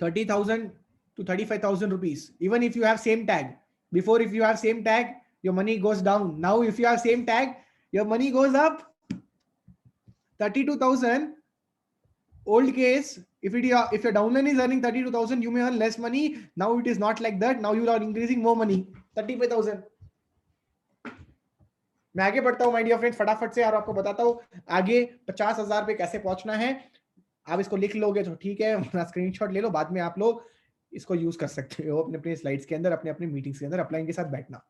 30,000 to 35,000 rupees. Even if you have same tag, before if you have same tag, your money goes down. Now if you have same tag, your money goes up. 32,000. Old case, if your downline is earning 32,000, you may earn less money. Now it is not like that. Now you are increasing more money. 35,000. मैं आगे बढ़ता हूं my dear friends फटाफट से और आपको बताता हूं आगे 50,000 पे कैसे पहुंचना है. आप इसको लिख लोगे तो ठीक है, अपना स्क्रीनशॉट ले लो, बाद में आप लोग इसको यूज कर सकते हो अपने अपने स्लाइड्स के अंदर, अपने अपने मीटिंग्स के अंदर अपलाइन के साथ बैठना.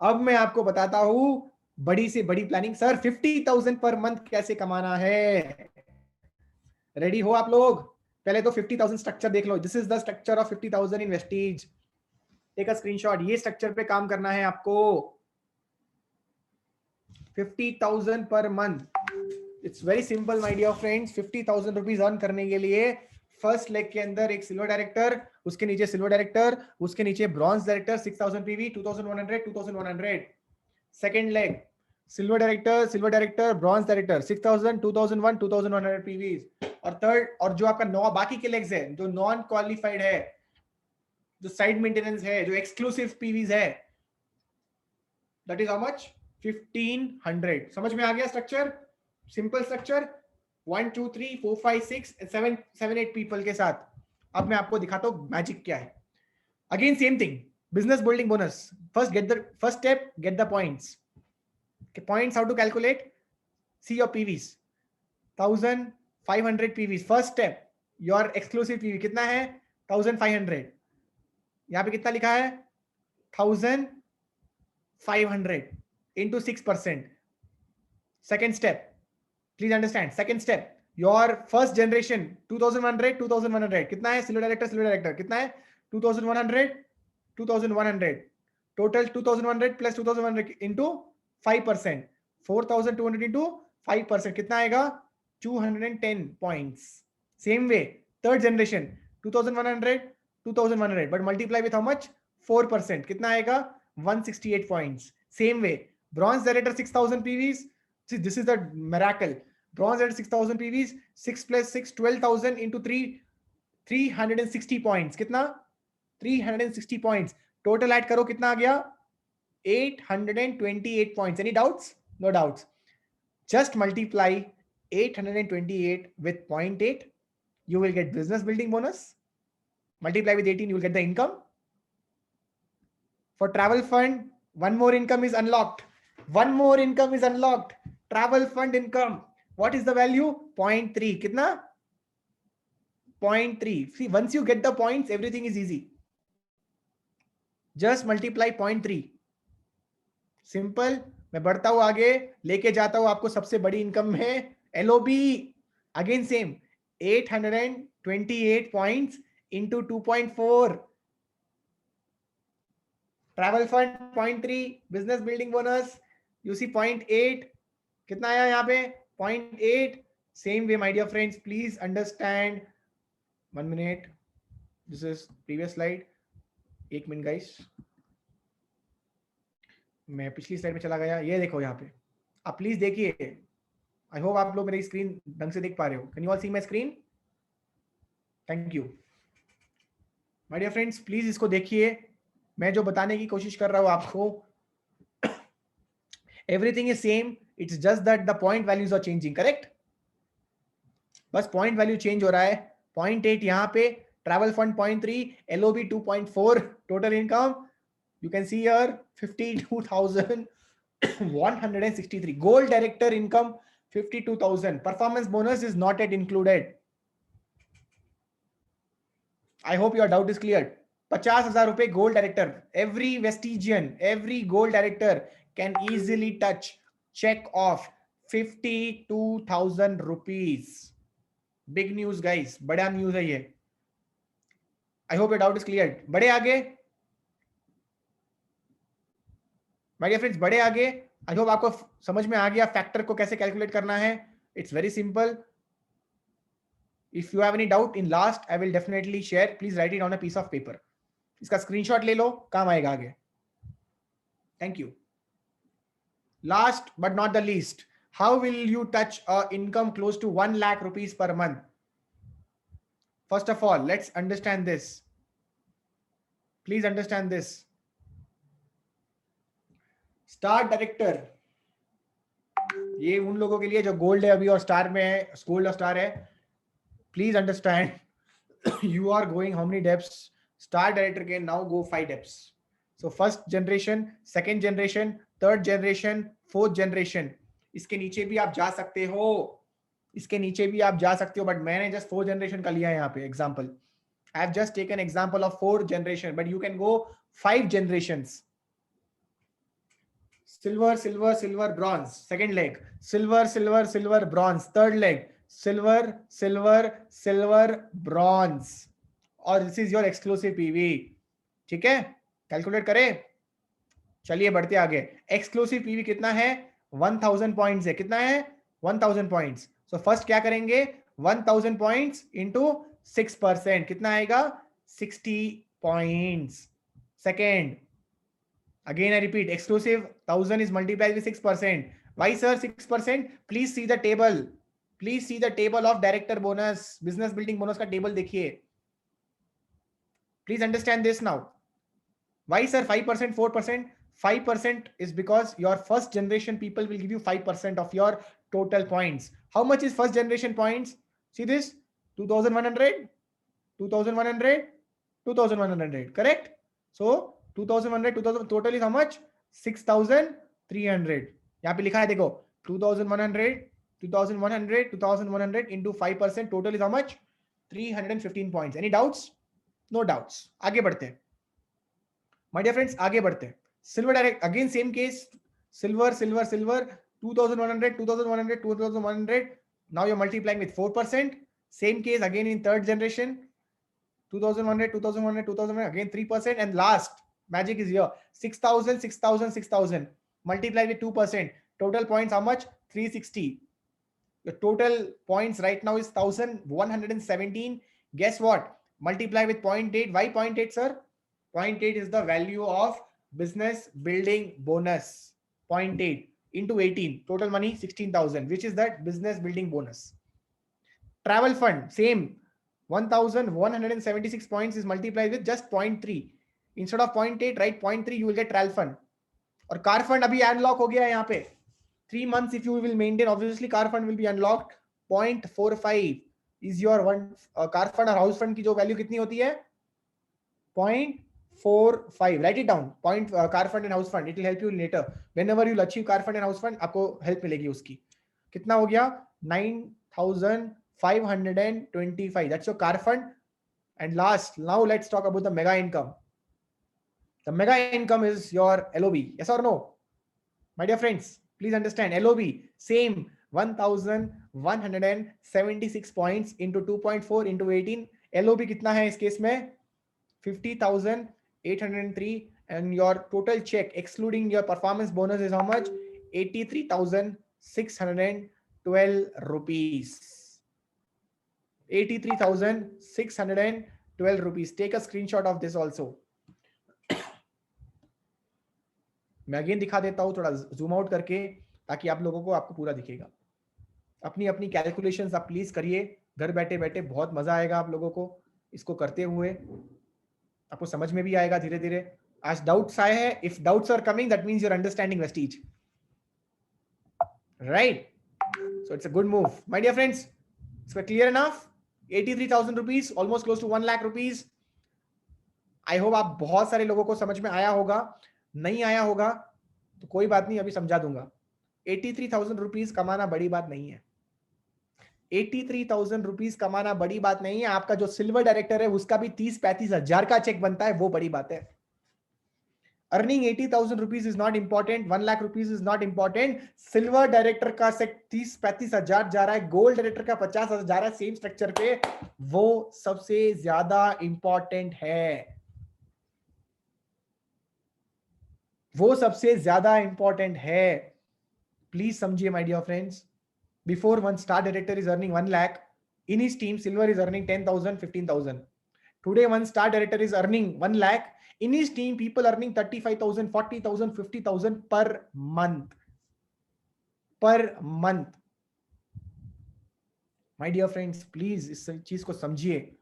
अब मैं आपको बताता हूं बड़ी से बड़ी प्लानिंग. सर 50,000 पर मंथ कैसे कमाना है? रेडी हो आप लोग? पहले तो 50,000 स्ट्रक्चर देख लो. This is the structure of 50,000 in Vestige. Take a screenshot. ये स्ट्रक्चर पे काम करना है आपको. 50,000 per month. It's very simple my dear friends. 50,000 rupees earn करने के लिए फर्स्ट लेग के अंदर एक सिल्वर डायरेक्टर, उसके नीचे सिल्वर डायरेक्टर, उसके नीचे bronze director 6,000 PV, 2,100, 2,100. Second leg silver director, bronze director 6,000, 2,001, 2,100 PV. और थर्ड, और जो आपका नौ बाकी के लेग्स है जो नॉन क्वालिफाइड है, जो साइड मेंटेनेंस है, जो एक्सक्लूसिव पीवीज है, दैट इज हाउ मच? 1,500. समझ में आ गया स्ट्रक्चर? Simple structure. 1 2 3 4 5 6 7 8 पीपल के साथ. अब मैं आपको दिखाता हूं मैजिक क्या है. Again same thing, business building bonus. First step, get the points. Points, how to calculate? See your PVs. 1,500 PVs. First step, your exclusive PV कितना है? 1,500. यहाँ पे कितना लिखा है? 1,500 into 6%. Second step, please understand. Second step, your first generation 2,100, 2,100. कितना है? Silver director कितना है? 2,100, 2,100. Total 2,100 plus 2,100 into 5%. 4,200 into 5%. कितना आएगा? 210 points. Same way, third generation 2,100, 2,100, but multiply with how much? 4%. कितना आएगा? 168 points. Same way, bronze director 6,000 PVs. See, this is the miracle. Bronze director 6,000 PVs, 6 plus 6, 12,000 into 3, 360 points. कितना? 360 points. Total add करो कितना आ गया? 828 points. Any doubts? No doubts. Just multiply 828 with 0.8. You will get business building bonus. Multiply with 18, you will get the income. For travel fund, one more income is unlocked. Travel fund income. What is the value? 0.3. कितना? 0.3. See, once you get the points, everything is easy. Just multiply 0.3. Simple. मैं बढ़ता हूं आगे, लेके जाता हूं आपको सबसे बड़ी इनकम में. LOB again same, 828 points into 2.4. Travel fund 0.3, business building bonus you see 0.8. कितना आया यहाँ पे? 0.8. Same way my dear friends, please understand. 1 minute, this is previous slide. 1 minute guys, मैं पिछली स्लाइड में चला गया. ये देखो यहाँ पे, आप प्लीज देखिए. आई होप आप लोग मेरी स्क्रीन ढंग से देख पा रहे हो. Can you all see my screen? Thank you my dear friends. Please इसको देखिए. मैं जो बताने की कोशिश कर रहा हूं आपको, everything is same. It's just that the point values are changing. Correct? बस पॉइंट वैल्यू चेंज हो रहा है. 0.8 यहाँ पे, travel fund 0.3, LOB 2.4, total income you can see here 52,163. Gold director income 52,000. Performance bonus is not yet included. I hope your doubt is cleared. 50,000 रुपए gold director. Every Vestigian, every gold director can easily touch check of 52,000 rupees. Big news guys, बड़ा news है ये. I hope your doubt is cleared. बड़े आगे my dear friends, बड़े आगे. I hope आपको समझ में आ गया फैक्टर को कैसे कैलकुलेट करना है. It's very simple. If you have any doubt in last, I will definitely share. Please write it on a piece of paper. इसका स्क्रीनशॉट ले लो, काम आएगा आगे. Thank you. Last but not the least, how will you touch a income close to 1 lakh rupees per month? First of all, let's understand this. Please understand this. Star director, ये उन लोगों के लिए जो गोल्ड है अभी और स्टार में है, गोल्ड और स्टार है. Please understand, you are going how many depths? Star director के now go 5 depths. So first generation, second generation, third generation, fourth generation. इसके नीचे भी आप जा सकते हो, इसके नीचे भी आप जा सकते हो, बट मैंने जस्ट 4 जनरेशन का लिया है यहाँ पे example. I have just taken example of 4 generation, but you can go 5 generations. Silver, silver, silver, bronze. Second leg. Silver, silver, silver, bronze. Third leg. Silver, silver, silver, bronze. और this is your exclusive PV. ठीक है, calculate करें. चलिए बढ़ते आगे. Exclusive PV कितना है? 1000 points है. कितना है? 1000 पॉइंट्स. सो फर्स्ट क्या करेंगे? 1000 पॉइंट्स इंटू 6%. कितना आएगा? 60 points. Second, again I repeat, exclusive 1000 is multiplied with 6%. Why sir 6%? Please see the table. Please see the table of director bonus, business building bonus का table देखिए. Please understand this now. Why sir 5%, 4%? 5% is because your first generation people will give you 5% of your total points. How much is first generation points? See this, 2100, 2100, 2100, correct? So 2100, 2000 total is how much? 6300. यहाँ पे लिखा है देखो, 2100, 2100, 2100 into 5%, total is how much? 315 points. Any doubts? No doubts. आगे बढ़ते हैं my dear friends, आगे बढ़ते हैं. Silver direct, again same case, silver, silver, silver, 2100, 2100, 2100. Now you're multiplying with 4%. Same case again in third generation, 2100, 2100, 2100, again 3%. And last magic is here, 6000, 6000, 6000. Multiply with 2%. Total points how much? 360. The total points right now is 1117. Guess what? Multiply with 0.8. Why 0.8, sir? 0.8 is the value of business building bonus. 0.8 into 18. Total money 16,000, which is that business building bonus. Travel fund, same. 1176 points is multiplied with just 0.3. Instead of 0.8, write 0.3, you will get travel fund. और car fund अभी unlock हो गया है यहाँ पे. 3 months if you will maintain, obviously car fund will be unlocked. 0.45 is your one car fund और house fund की जो वैल्यू कितनी होती है? 0.45. Write it down. Car fund and house fund. It will help you later. Whenever you will achieve car fund and house fund, आपको help मिलेगी उसकी. कितना हो गया? 9,525. That's your car fund. And last, now let's talk about the mega income. The mega income is your LOB. Yes or no? My dear friends, please understand, LOB, same 1176 points into 2.4 into 18. LOB कितना है इस case में? 50,803. and your total check excluding your performance bonus is how much? 83,612 rupees. 83,612 rupees. Take a screenshot of this also. मैं again दिखा देता हूं थोड़ा zoom out करके, ताकि आप लोगों को आपको पूरा दिखेगा. अपनी अपनी कैलकुलेशंस आप प्लीज करिए घर बैठे बैठे. बहुत मजा आएगा आप लोगों को इसको करते हुए. आपको समझ में भी आएगा धीरे धीरे. आज डाउट्स आए हैं, if doubts are coming that means you are understanding Vestige, right? So it's a good move my dear friends. It's clear enough. 83,000 rupees, almost close to 1 lakh rupees. I hope आप बहुत सारे लोगों को समझ में आया होगा. नहीं आया होगा तो कोई बात नहीं, अभी समझा दूंगा. 83,000 रुपीज कमाना बड़ी बात नहीं है. 83,000 रुपीज कमाना बड़ी बात नहीं है. आपका जो सिल्वर डायरेक्टर है उसका भी 30-35 हजार का चेक बनता है, वो बड़ी बात है. Earning 80,000 rupees is not important. 1 lakh rupees is not important. Silver director का 30-35 हजार जा रहा है, गोल्ड डायरेक्टर का 50 हजार जा रहा है सेम स्ट्रक्चर पे, वो सबसे ज्यादा इंपॉर्टेंट है. वो सबसे ज्यादा इंपॉर्टेंट है. प्लीज समझिए my dear friends. Before one star director is earning 1 lakh, in his team silver is earning 10,000, 15,000. Today one star director is earning 1 lakh, in his team people earning 35,000, 40,000, 50,000 per month. My dear friends, please इस चीज को समझिए.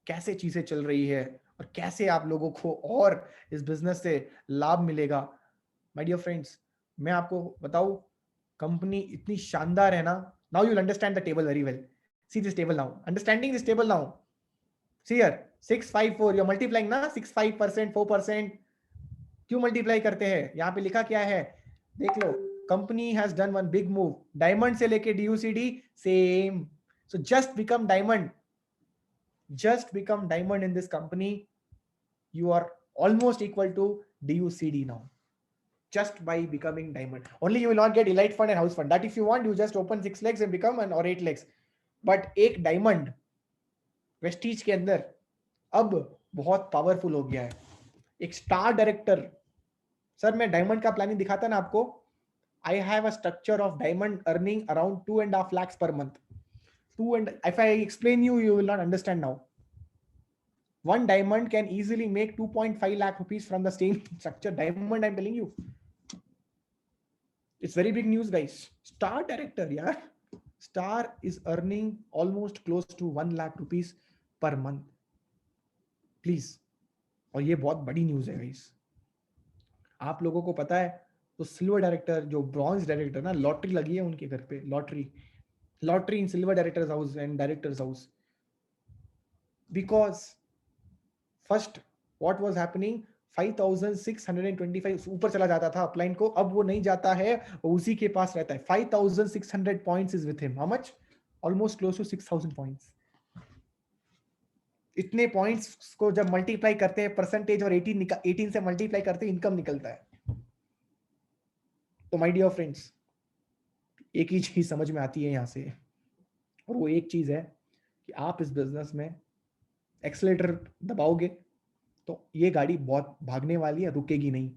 कैसे चीजें चल रही है और कैसे आप लोगों को और इस बिजनेस से लाभ मिलेगा। माय डियर फ्रेंड्स, मैं आपको बताऊं, कंपनी इतनी शानदार है ना। Now you will understand the table very well. See this table now, understanding this table now. See here 654, you are multiplying ना, 65%, 4%। क्यों मल्टीप्लाई करते हैं? यहाँ पे लिखा क्या है, देख लो। Company has done one big move, diamond से लेके DUCD same. So just become diamond, just become diamond in this company. You are almost equal to DUCD now, just by becoming diamond. Only you will not get elite fund and house fund, that if you want you just open 6 legs and become an or 8 legs. But एक diamond Vestige के अंदर अब बहुत powerful हो गया है। एक star director, sir मैं डायमंड का प्लानिंग दिखाता ना आपको। I have a structure of diamond earning around 2.5 lakhs per month. If I explain you will not understand now. One diamond can easily make 2.5 lakh rupees from the same structure. Diamond, I'm telling you. It's very big news, guys. Star director, yeah. Star is earning almost close to 1 lakh rupees per month. Please. और ये बहुत बड़ी news है guys. आप लोगों को पता है तो सिल्वर डायरेक्टर, जो ब्रॉन्ज डायरेक्टर ना, लॉटरी लगी है उनके घर पे, lottery in silver directors house and directors house. Because first what was happening, 5625 ऊपर चला जाता था अपलाइन को, अब वो नहीं जाता है, उसी के पास रहता है। 5600 points is with him. How much? Almost close to 6000 points. इतने पॉइंट्स को जब मल्टीप्लाई करते हैं परसेंटेज और 18 से मल्टीप्लाई करते हैं, इनकम निकलता है। तो माय डियर फ्रेंड्स, एक ही चीज समझ में आती है यहां से, और वो एक चीज है कि आप इस बिजनेस में एक्सेलेरेटर दबाओगे तो ये गाड़ी बहुत भागने वाली है, रुकेगी नहीं।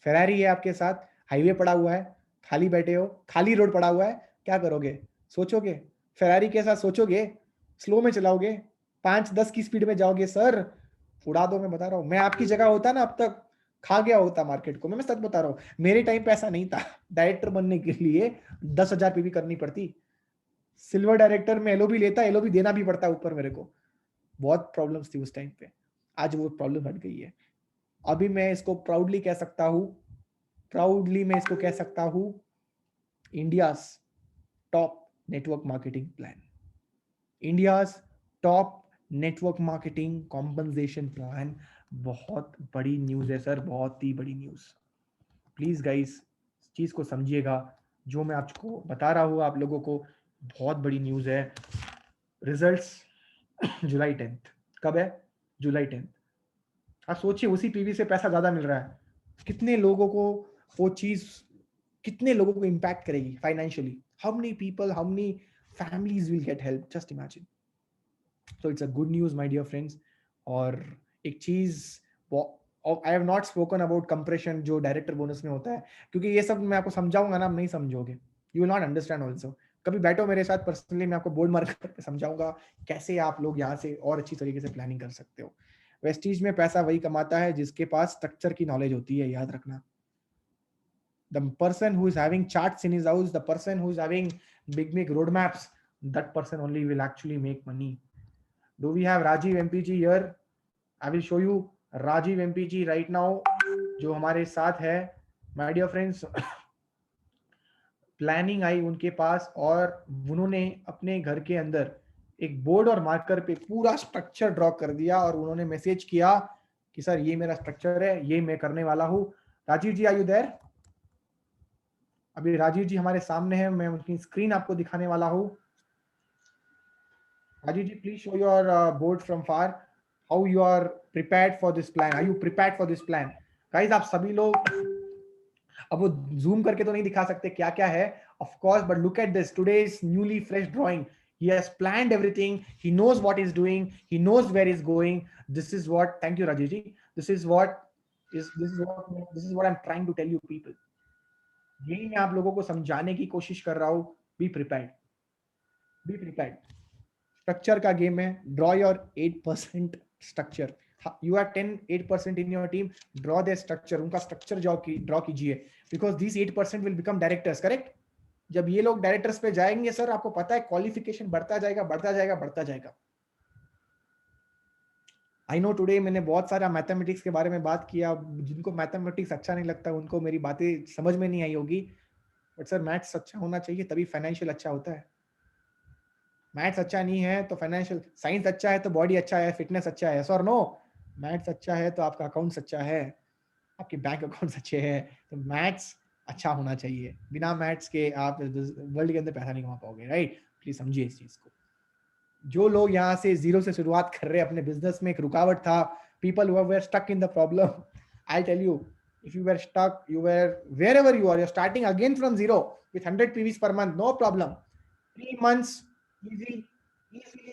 फेरारी है आपके साथ, हाईवे पड़ा हुआ है, खाली बैठे हो, खाली रोड पड़ा हुआ है, क्या करोगे? सोचोगे? फेरारी के साथ सोचोगे? स्लो में चलाओगे? 5-10 की स्पीड में जाओगे? सर उड़ा दो, मैं बता रहा हूँ। मैं आपकी जगह होता ना, अब तक खा गया होता मार्केट को। मैं सच बता रहा हूँ, मेरे टाइम पे ऐसा नहीं था। डायरेक्टर बनने के लिए 10,000 पीवी करनी पड़ती। सिल्वर डायरेक्टर में एलओबी लेता, एलओबी देना भी पड़ता ऊपर मेरे को। बहुत प्रॉब्लम्स थी उस टाइम पे। आज वो प्रॉब्लम हट गई है। अभी मैं इसको प्राउडली कह सकता हूं, India's top network marketing plan, India's top network marketing compensation plan. बहुत बड़ी न्यूज है सर, बहुत ही बड़ी न्यूज। प्लीज गाइस, चीज को समझिएगा। जो मैं आपको बता रहा हूं आप लोगों को, बहुत बड़ी न्यूज है। रिजल्ट्स जुलाई 10th। कब है? जुलाई 10th। आप सोचिए, उसी पीवी से पैसा ज्यादा मिल रहा है। कितने लोगों को वो चीज, कितने लोगों को इंपैक्ट करेगी financially? How many people, how many families will get help? Just imagine. So it's a good news my dear friends. और एक चीज, I have not spoken about compression जो डायरेक्टर बोनस में होता है, क्योंकि ये सब मैं आपको समझाऊंगा ना, आप नहीं समझोगे। You will not understand also. कभी बैठो मेरे साथ पर्सनली, मैं आपको बोर्ड मार्क करके समझाऊंगा कैसे आप लोग यहाँ से और अच्छी तरीके से प्लानिंग कर सकते हो। वेस्टीज में पैसा वही कमाता है जिसके पास स्ट्रक्चर की नॉलेज होती है, याद रखना। The person who is having charts in his house, the person who is having big roadmaps, that person only will actually make money. Do we have Rajiv MPG here? I will show you Rajiv MPG right now, जो हमारे साथ है। My dear friends, planning आई उनके पास और उन्होंने अपने घर के अंदर एक बोर्ड और मार्कर पे पूरा स्ट्रक्चर ड्रॉ कर दिया, और उन्होंने मैसेज किया कि सर ये मेरा स्ट्रक्चर है, ये मैं करने वाला हूं। राजीव जी, आर यू देयर? अभी राजीव जी हमारे सामने है, मैं उनकी स्क्रीन आपको दिखाने वाला हूं। Rajiv ji, please show your board from far, how you are prepared for this plan. Are you prepared for this plan? Guys, आप सभी लोग, अब वो जूम करके तो नहीं दिखा सकते क्या क्या है, of course, but look at this today's newly fresh drawing. He has planned everything. He knows what he's doing. He knows where he's going. This is what. Thank you, Rajesh ji. This is what I'm trying to tell you, people. यही मैं आप लोगों को समझाने की कोशिश कर रहा हूँ। Be prepared, be prepared. Structure का गेम है। Draw your 8% structure. You have 8% in your team. Draw their structure. उनका स्ट्रक्चर ड्रॉ कीजिए, because this 8% will become directors. Correct? जब ये लोग डायरेक्टर्स पे जाएंगे सर, आपको पता है क्वालिफिकेशन बढ़ता जाएगा, बढ़ता जाएगा, बढ़ता जाएगा। आई नो टुडे मैंने बहुत सारा मैथमेटिक्स के बारे में बात किया, जिनको मैथमेटिक्स अच्छा नहीं लगता उनको मेरी बातें समझ में नहीं आई होगी, बट सर मैथ्स अच्छा होना चाहिए तभी फाइनेंशियल अच्छा होता है। मैथ्स अच्छा नहीं है तो फाइनेंशियल, साइंस अच्छा है तो बॉडी अच्छा है, फिटनेस अच्छा है, और नो, मैथ्स अच्छा है तो आपका अकाउंट्स अच्छा है, आपके बैंक अकाउंट्स अच्छे हैं, तो मैथ्स अच्छा होना चाहिए। बिना मैथ्स के आप वर्ल्ड के अंदर पैसा नहीं कमा पाओगे, राइट? प्लीज समझिए इस चीज को। जो लोग यहाँ से जीरो से शुरुआत कर रहे हैं अपने बिजनेस में, एक रुकावट था, people who were stuck in the problem, I tell you, if you were stuck, you were wherever you are, you're starting again from zero with 100 PVs per month, no problem. 3 months, easily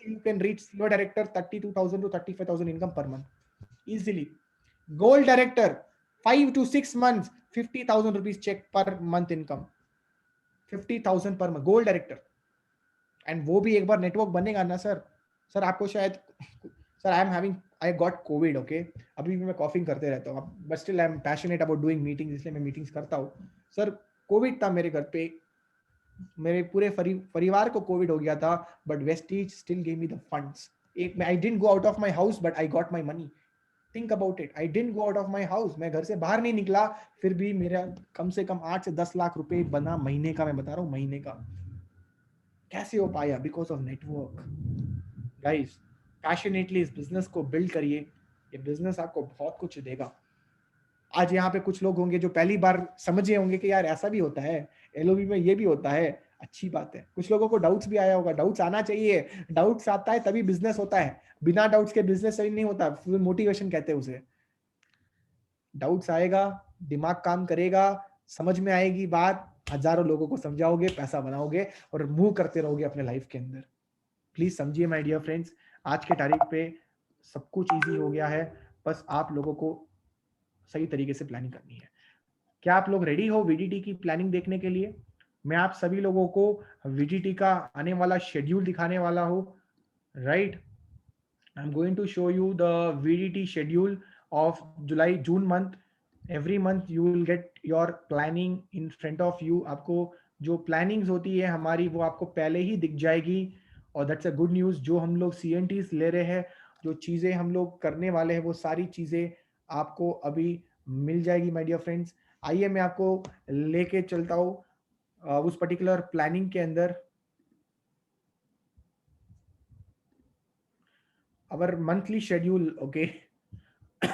you can reach your director 32,000 to 35,000 income per month easily. Gold director, 5 to 6 months, 50,000 rupees check per month income, 50,000 per month, gold director. And वो भी एक बार network बनेगा ना sir, sir आपको शायद, sir I am having, I got Covid, okay, अभी भी मैं कॉफिंग करते रहता हूँ, but still I am passionate about doing meetings, इसलिए मैं मीटिंग्स करता हूँ। सर कोविड था मेरे घर पे, मेरे पूरे परिवार को कोविड हो गया था, but Vestige still give me the funds. एक I didn't go out of my house but I got my money. Think about it, I didn't go out of my house, मैं घर से बाहर नहीं निकला, फिर भी मेरा कम से कम 8 से 10 लाख रुपए बना महीने का, मैं बता रहा हूँ महीने का। कैसे हो पाया? Because of network. Guys, passionately इस बिजनेस को बिल्ड करिए, ये बिजनेस आपको बहुत कुछ देगा। आज यहाँ पे कुछ लोग होंगे जो पहली बार समझे होंगे कि यार ऐसा भी होता है, एलओबी में ये भी होता है, अच्छी बात है। कुछ लोगों को डाउट्स भी आया होगा, डाउट्स आना चाहिए, डाउट्स आता है तभी बिजनेस होता है, बिना डाउट्स के बिजनेस सही नहीं होता, फिर मोटिवेशन कहते हैं उसे। डाउट्स आएगा, दिमाग काम करेगा, समझ में आएगी बात, हजारों लोगों को समझाओगे, पैसा बनाओगे और मूव करते रहोगे अपने लाइफ के अंदर। प्लीज समझिए माय डियर फ्रेंड्स, आज के तारीख पे सब कुछ इजी हो गया है, बस आप लोगों को सही तरीके से प्लानिंग करनी है। क्या आप लोग रेडी हो वीडीटी की प्लानिंग देखने के लिए? मैं आप सभी लोगों को वीडीटी का आने वाला शेड्यूल दिखाने वाला हूँ, right? I am going to show you the VDT schedule of July June month. Every month you will get your planning in front of you. आपको जो प्लानिंग्स होती है हमारी वो आपको पहले ही दिख जाएगी, और दैट्स अ गुड न्यूज़। जो हम लोग CNTs ले रहे हैं, जो चीज़ें हम लोग करने वाले हैं, वो सारी चीज़ें आपको अभी मिल जाएगी माय डियर फ्रेंड्स। आइए मैं आपको लेके चलता हूँ उस पर्टिकुलर प्लानिंग के अंदर। our monthly schedule, okay,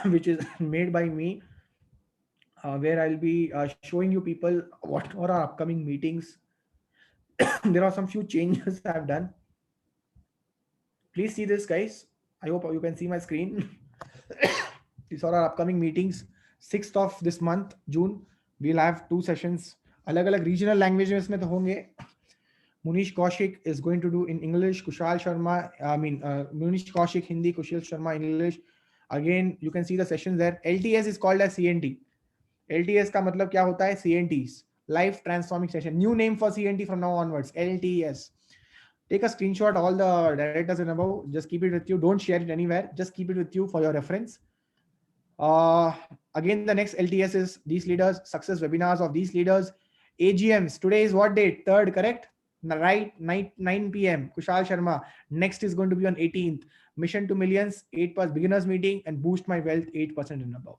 which is made by me, where I'll be showing you people what are our upcoming meetings. There are some few changes I've done. Please see this, guys. I hope you can see my screen. These are our upcoming meetings. 6th of this month, June, we'll have 2 sessions. अलग अलग regional languages में तो होंगे। Munish Kaushik is going to do in English. Kushal Sharma, Munish Kaushik Hindi, Kushal Sharma English. Again, you can see the sessions there. LTS is called as CNT. LTS का मतलब क्या होता है? CNTs, Life Transforming Session. New name for CNT from now onwards, LTS. Take a screenshot, all the directors and above. Just keep it with you. Don't share it anywhere. Just keep it with you for your reference. Again, the next LTS is these leaders, success webinars of these leaders. AGMs. Today is what date? 3rd, correct? Right, night 9 p.m. Kushal Sharma. Next is going to be on 18th. Mission to Millions, 8% beginners meeting, and Boost My Wealth, 8% and above.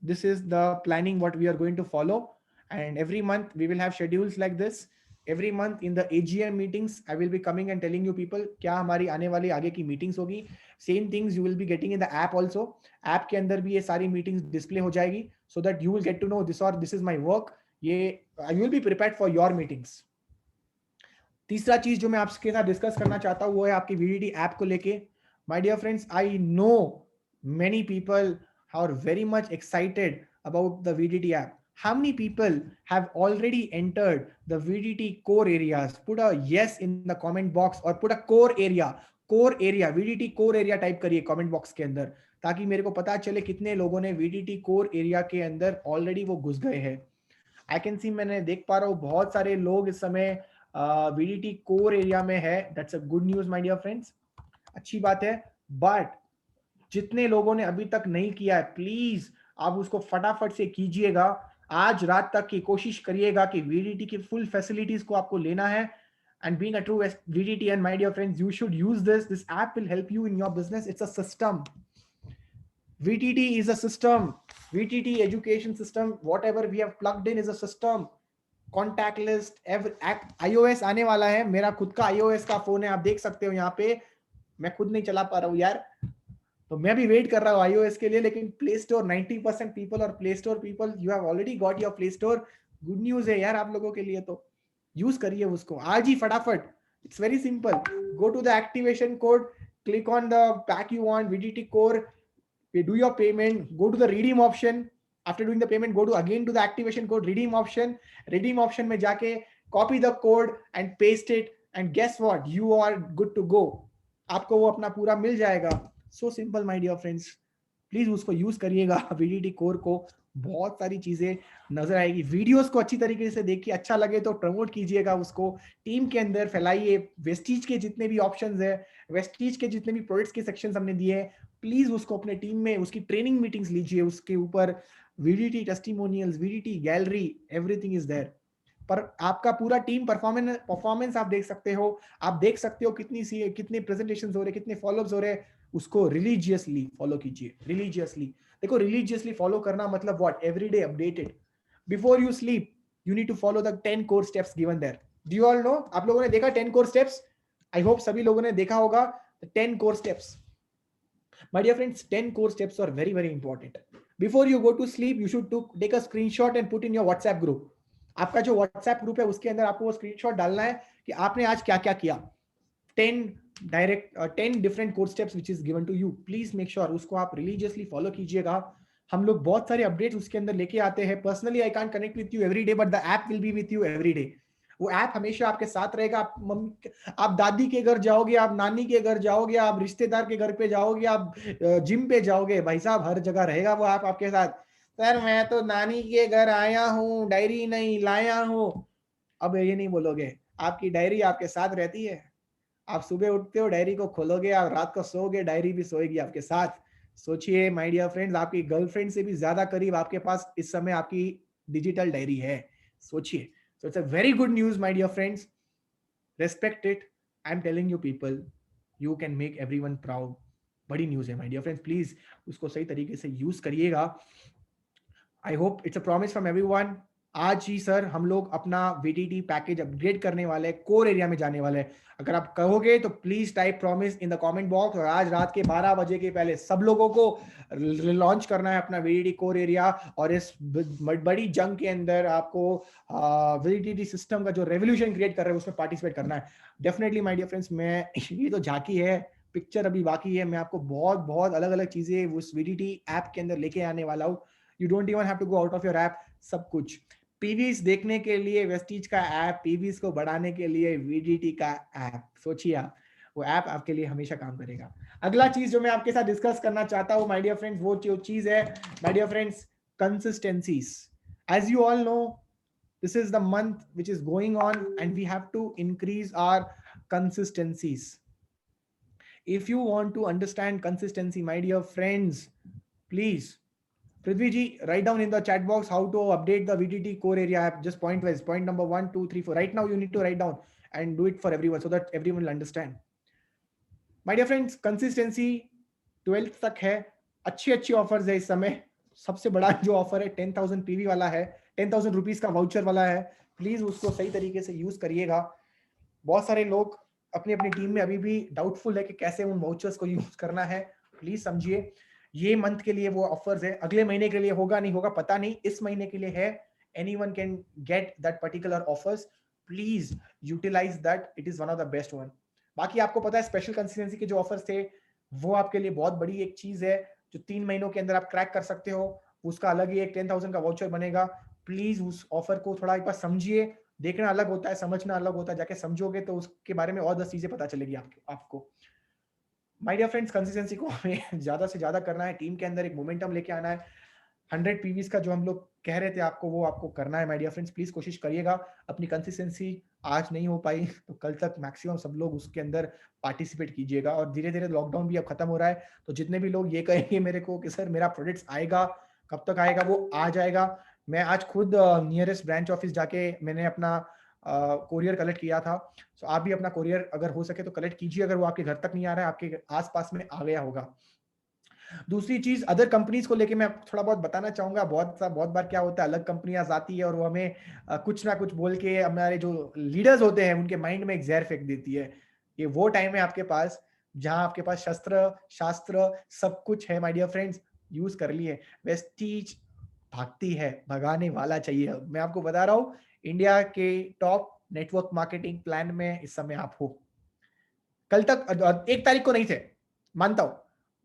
This is the planning what we are going to follow, and every month we will have schedules like this. Every month in the AGM meetings, I will be coming and telling you people क्या हमारी आने वाली आगे की meetings होगी. Same things you will be getting in the app also. App के अंदर भी ये सारी meetings display हो जाएगी, so that you will get to know this or this is my work. ये you will be prepared for your meetings. तीसरा चीज जो मैं आपके साथ डिस्कस करना चाहता हूँ वो है आपकी VDT ऐप को लेके। My dear friends, I know many people are very much excited about the VDT app. How many people have already entered the VDT core areas? Put a yes in the comment box or put a core area. core area, VDT core area type करिए comment box के अंदर, ताकि मेरे को पता चले कितने लोगों ने VDT core area के अंदर ऑलरेडी वो घुस गए हैं। आई कैन सी, मैंने देख पा रहा हूँ बहुत सारे लोग इस समय VDT कोर एरिया में है। That's a good news my dear friends, अच्छी बात है। बट जितने लोगों ने अभी तक नहीं किया है, प्लीज आप उसको फटाफट से कीजिएगा। आज रात तक की कोशिश करिएगा कि VDT की फुल फैसिलिटीज को आपको लेना है। and being a true VDT. And my dear friends, you should use this. This app will help you in your business. It's a system. VTT is a system. VTT education system, whatever we have plugged in is a system. Contact list, iOS आने वाला है. मेरा खुद का iOS का phone है, आप देख सकते हो यहाँ पे. मैं खुद नहीं चला पा रहा हूँ यार, तो मैं भी वेट कर रहा हूँ iOS के लिए. लेकिन प्ले स्टोर 90% पीपल और play store people, you have already got your play store. Good news है यार आप लोगों के लिए, तो यूज करिए उसको आज ही फटाफट. It's very simple. Go to the activation code, click on the pack you want, VDT core, do your payment, go to the redeem option. After doing the payment, go to again to the activation code, redeem option. Redeem option में जाके copy the code and paste it, and guess what, you are good to go. आपको वो अपना पूरा मिल जाएगा. So simple my dear friends, please उसको use करिएगा. VDT core को बहुत सारी चीजें नजर आएगी. वीडियोस को अच्छी तरीके से देखिए, अच्छा लगे तो प्रमोट कीजिएगा उसको, टीम के अंदर फैलाइए. वेस्टीज के जितने भी ऑप्शंस है, वेस्टीज के जितने भी प्रोडक्ट्स के सेक्शंस हमने दिए हैं, प्लीज उसको अपने टीम में उसकी ट्रेनिंग मीटिंग्स लीजिए. उसके ऊपर VDT testimonials, VDT gallery, everything is there. पर आपका पूरा टीम परफॉर्मेंस आप देख सकते हो. आप देख सकते हो कितनी प्रेजेंटेशंस हो रहे, कितने फॉलोअप्स हो रहे. उसको रिलीजियसली फॉलो कीजिए. रिलीजियसली देखो, रिलीजियसली फॉलो करना मतलब what, everyday updated. Before you sleep you need to follow the 10 core steps given there. Do you all know? आप लोगों ने देखा 10 कोर स्टेप्स? आई होप सभी लोगों ने देखा होगा 10 core steps. My dear friends, 10 core steps are very, very important. Before you go to sleep, you should take a screenshot and put in your WhatsApp group. आपका जो WhatsApp group है उसके अंदर आपको वो स्क्रीनशॉट डालना है कि आपने आज क्या क्या किया. 10 different core steps which is given to you. Please make sure उसको आप religiously follow कीजिएगा. हम लोग बहुत सारे अपडेट्स उसके अंदर लेके आते हैं. Personally I can't connect with you every day, but the app will be with you every day. वो ऐप हमेशा आपके साथ रहेगा. आप दादी के घर जाओगे, आप नानी के घर जाओगे, आप रिश्तेदार के घर पे जाओगे, आप जिम पे जाओगे, भाई साहब हर जगह रहेगा वो ऐप आपके साथ. सर मैं तो नानी के घर आया हूँ, डायरी नहीं लाया हूँ. अब ये नहीं बोलोगे, आपकी डायरी आपके साथ रहती है. आप सुबह उठते हो, डायरी को खोलोगे, आप रात को सोओगे, डायरी भी सोएगी आपके साथ. सोचिए माय डियर फ्रेंड्स, आपकी गर्लफ्रेंड से भी ज्यादा करीब आपके पास इस समय आपकी डिजिटल डायरी है. सोचिए. So it's a very good news, my dear friends. Respect it. I'm telling you people, you can make everyone proud. बड़ी न्यूज है my dear friends. Please उसको सही तरीके से यूज करिएगा. I hope it's a promise from everyone. आज ही sir हम लोग अपना VTT पैकेज अपग्रेड करने वाले हैं, कोर एरिया में जाने वाले हैं. अगर आप कहोगे तो please type promise in the comment box. और आज रात के 12 बजे के पहले सब लोगों को लॉन्च करना है अपना VTT कोर एरिया. और इस बड़ी जंग के अंदर आपको VTT सिस्टम का जो रेवोल्यूशन क्रिएट कर रहे हैं उसमें पार्टिसिपेट करना है. डेफिनेटली माय डियर फ्रेंड्स, मैं ये तो झांकी है, पिक्चर अभी बाकी है. मैं आपको बहुत बहुत अलग अलग चीजें उस VTT ऐप के अंदर लेके आने वाला हूँ. You don't even have to go out of your app. सब कुछ पीवीस देखने के लिए वेस्टीज का ऐप, पीवीस को बढ़ाने के लिए VDT का ऐप. सोचिए आप, वो ऐप आपके लिए हमेशा काम करेगा. अगला चीज जो मैं आपके साथ डिस्कस करना चाहता हूं माय डियर फ्रेंड्स, वो जो चीज है my dear friends, consistencies. As you all know, this is the month which is going on and we have to increase our consistencies. If you want to understand consistency, my dear friends, please Prithvi ji, write down in the chat box how to update the VTT core area app, just point wise, point number 1 2 3 4. Right now you need to write down and do it for everyone so that everyone will understand. My dear friends, consistency 12th तक है. अच्छी offers है इस समय. सबसे बड़ा जो offer है 10,000 पीवी वाला है, 10,000 रुपीज का वाउचर वाला है. प्लीज उसको सही तरीके से यूज करिएगा. बहुत सारे लोग अपनी अपनी टीम में अभी भी डाउटफुल है कि कैसे उन वाउचर्स को यूज करना है. प्लीज समझिए, ये मंथ के लिए वो ऑफर्स है. अगले महीने के लिए होगा नहीं होगा पता नहीं, इस महीने के लिए है. Anyone can get that particular offers. Please utilise that, it is one of the best one. बाकी आपको पता है स्पेशल कंसिस्टेंसी के जो ऑफर्स थे वो आपके लिए बहुत बड़ी एक चीज है जो 3 महीनों के अंदर आप क्रैक कर सकते हो. उसका अलग ही एक 10,000 का वाउचर बनेगा. प्लीज उस ऑफर को थोड़ा एक बार समझिए. देखना अलग होता है, समझना अलग होता है. जाके समझोगे तो उसके बारे में और 10 चीजें पता चलेगी आपको. माय डियर फ्रेंड्स, कंसिस्टेंसी को हमें ज्यादा से ज्यादा करना है. टीम के अंदर एक मोमेंटम लेके आना है. 100 पीवीज का जो हम लोग कह रहे थे आपको, वो आपको करना है. माय डियर फ्रेंड्स, प्लीज कोशिश करिएगा. अपनी कंसिस्टेंसी आज नहीं हो पाई तो कल तक मैक्सिमम सब लोग उसके अंदर पार्टिसिपेट कीजिएगा. और धीरे धीरे लॉकडाउन भी अब खत्म हो रहा है, तो जितने भी लोग ये कहेंगे मेरे को कि सर मेरा प्रोडक्ट्स आएगा, कब तक आएगा, वो आ जाएगा. मैं आज खुद नियरेस्ट ब्रांच ऑफिस जाके मैंने अपना कोरियर कलेक्ट किया था। सो आप भी अपना कोरियर अगर हो सके तो कलेक्ट कीजिए, अगर वो आपके घर तक नहीं आ रहा है, आपके आसपास में आ गया होगा। दूसरी चीज, अदर कंपनीज को लेके मैं थोड़ा बहुत बताना चाहूंगा। बहुत बार क्या होता है, अलग कंपनियां आती है और वो हमें कुछ ना कुछ बोल के हमारे जो लीडर्स होते हैं उनके माइंड में एक जहर फेंक देती है। ये वो टाइम है आपके पास जहां आपके पास शस्त्र शास्त्र सब कुछ है माय डियर फ्रेंड्स, यूज कर लिए। वेस्टीज भागती है, भगाने वाला चाहिए। मैं आपको बता रहा हूं, इंडिया के टॉप नेटवर्क मार्केटिंग प्लान में इस समय आप हो। कल तक 1 तारीख को नहीं थे, मानता हूं,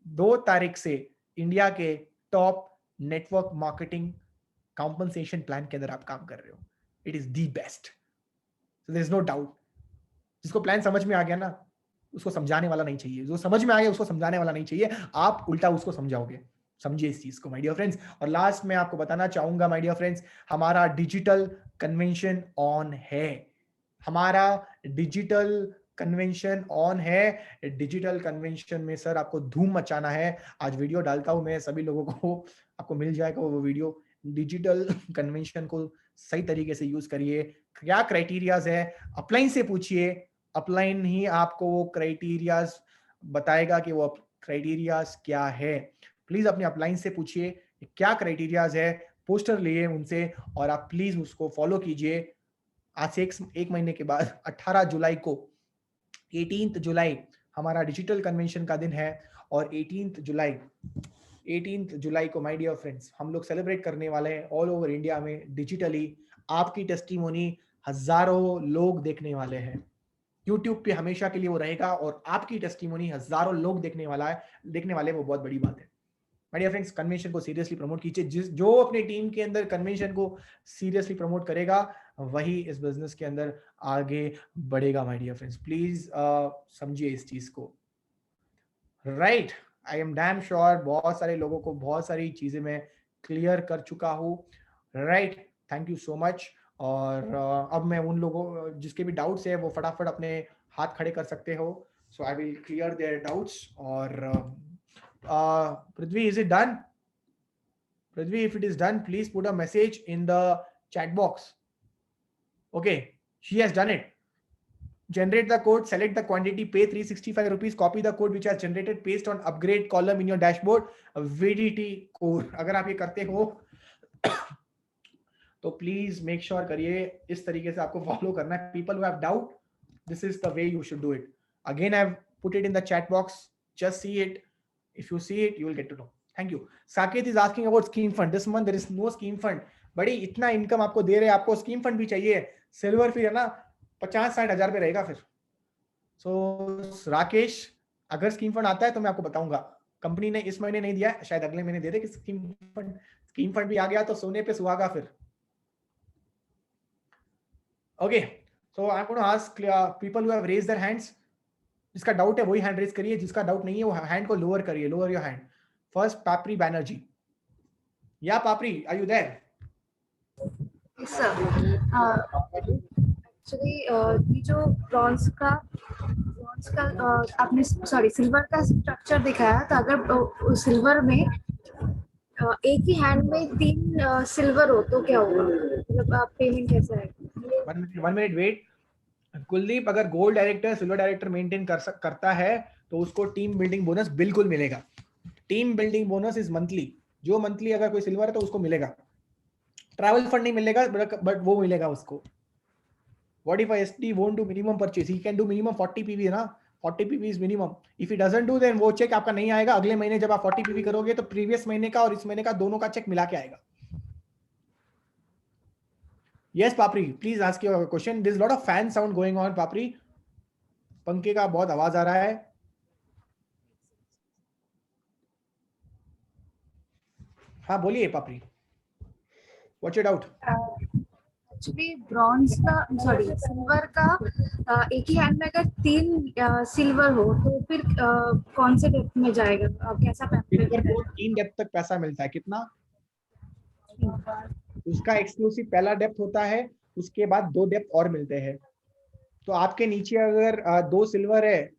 2 तारीख से इंडिया के top network marketing compensation plan के अंदर आप काम कर रहे हो। It is the best, there is no doubt. जिसको प्लान समझ में आ गया ना, उसको समझाने वाला नहीं चाहिए। जो समझ में आ गया उसको समझाने वाला नहीं चाहिए, आप उल्टा उसको समझाओगे। समझिए इस चीज को माय डियर फ्रेंड्स। और लास्ट में आपको बताना चाहूंगा माय डियर फ्रेंड्स, हमारा डिजिटल कन्वेंशन ऑन है। हमारा डिजिटल कन्वेंशन ऑन है। डिजिटल कन्वेंशन में सर आपको धूम मचाना है। आज वीडियो डालता हूं मैं सभी लोगों को, आपको मिल जाएगा वो वीडियो। डिजिटल कन्वेंशन को सही तरीके से यूज करिए। क्या क्राइटेरियाज है, अपलाइन से पूछिए। अपलाइन ही आपको वो क्राइटेरियाज बताएगा कि वो क्राइटेरियाज क्या है। प्लीज अपने अपलाइन से पूछिए क्या क्राइटेरियाज है, पोस्टर लिए उनसे और आप प्लीज उसको फॉलो कीजिए। आज से एक महीने के बाद 18 जुलाई को, 18 जुलाई हमारा डिजिटल कन्वेंशन का दिन है। और 18 जुलाई को माय डियर फ्रेंड्स हम लोग सेलिब्रेट करने वाले हैं ऑल ओवर इंडिया में डिजिटली। आपकी टेस्टिमोनी हजारों लोग देखने वाले हैं। यूट्यूब पे हमेशा के लिए वो रहेगा और आपकी टेस्टिमोनी हजारों लोग देखने वाले, वो बहुत बड़ी बात है। माय डियर फ्रेंड्स, कन्वेंशन को सीरियसली प्रमोट कीजिए। जो अपने टीम के अंदर कन्वेंशन को सीरियसली प्रमोट करेगा वही इस बिजनेस के अंदर आगे बढ़ेगा। माय डियर फ्रेंड्स प्लीज समझिए इस चीज को। Right, I am damn sure बहुत सारे लोगों को बहुत सारी चीजें मैं क्लियर कर चुका हूँ। Right, thank you so much. और अब मैं उन लोगों जिसके भी डाउट्स है वो फटाफट अपने हाथ खड़े कर सकते हो। So I will clear their doubts. और Prithvi, is it done? Prithvi, if it is done, please put a message in the chat box. Okay, she has done it. Generate the code, select the quantity, pay 365 rupees, copy the code which has generated, paste on upgrade column in your dashboard, VDT code. अगर आप ये करते हो तो please make sure करिए इस तरीके से आपको फॉलो करना है। People who have doubt, this is the way you should do it. Again I have put it in the chat box, just see it. If you see it, you will get to know. Thank you. Saket is asking about scheme fund. This month there is no scheme fund. बड़ी इतना income आपको दे रहे हैं, आपको scheme fund भी चाहिए। Silver फिर है ना 50-60 हजार पे रहेगा फिर। सो राकेश, अगर स्कीम फंड आता है तो मैं आपको बताऊंगा। कंपनी ने इस महीने नहीं दिया है, शायद अगले महीने दे दे कि स्कीम फंड भी आ गया तो सोने पे सुहागा फिर। Okay, so I am going to ask people who have raised their hands. जिसका डाउट है वही हैंड रेज करिए, जिसका डाउट नहीं है वो हैंड को लोअर करिए। Lower your hand. First Papri Banerjee. या Papri, are you there? Sir actually ये जो ब्रॉन्ज का आपने सिल्वर का स्ट्रक्चर दिखाया था। अगर सिल्वर में एक ही हैंड में 3 सिल्वर हो तो क्या होगा, मतलब पेमेंट कैसा है? 1 मिनट वेट। कुलदीप, अगर gold director silver director maintain करता है तो उसको टीम बिल्डिंग बोनस बिल्कुल मिलेगा। Team building bonus is monthly. जो मंथली अगर कोई सिल्वर है तो उसको मिलेगा। ट्रैवल फंड नहीं मिलेगा बट वो मिलेगा उसको। What if a SD won't do minimum purchase? He can do minimum 40 PV ना, 40 PV is minimum. If he doesn't do then वो चेक आपका नहीं आएगा। अगले महीने जब आप 40 PV करोगे तो प्रीवियस महीने का और इस महीने का दोनों का चेक मिला के आएगा। Yes, Papri, please ask your question. There's a lot of fan sound going on, Papri. पंखे का बहुत आवाज आ रहा है। हाँ बोलिए Papri, what's your doubt? Actually bronze का सिल्वर का एक ही हैंड में अगर 3 सिल्वर हो तो फिर कौन से डेप्थ में जाएगा, कैसा सिल्वर को 3 डेप्थ तक पैसा मिलता है। कितना? उसका एक्सक्लूसिव पहला डेप्थ होता है, उसके बाद 2 डेप्थ और मिलते हैं। तो आपके नीचे अगर 2 सिल्वर है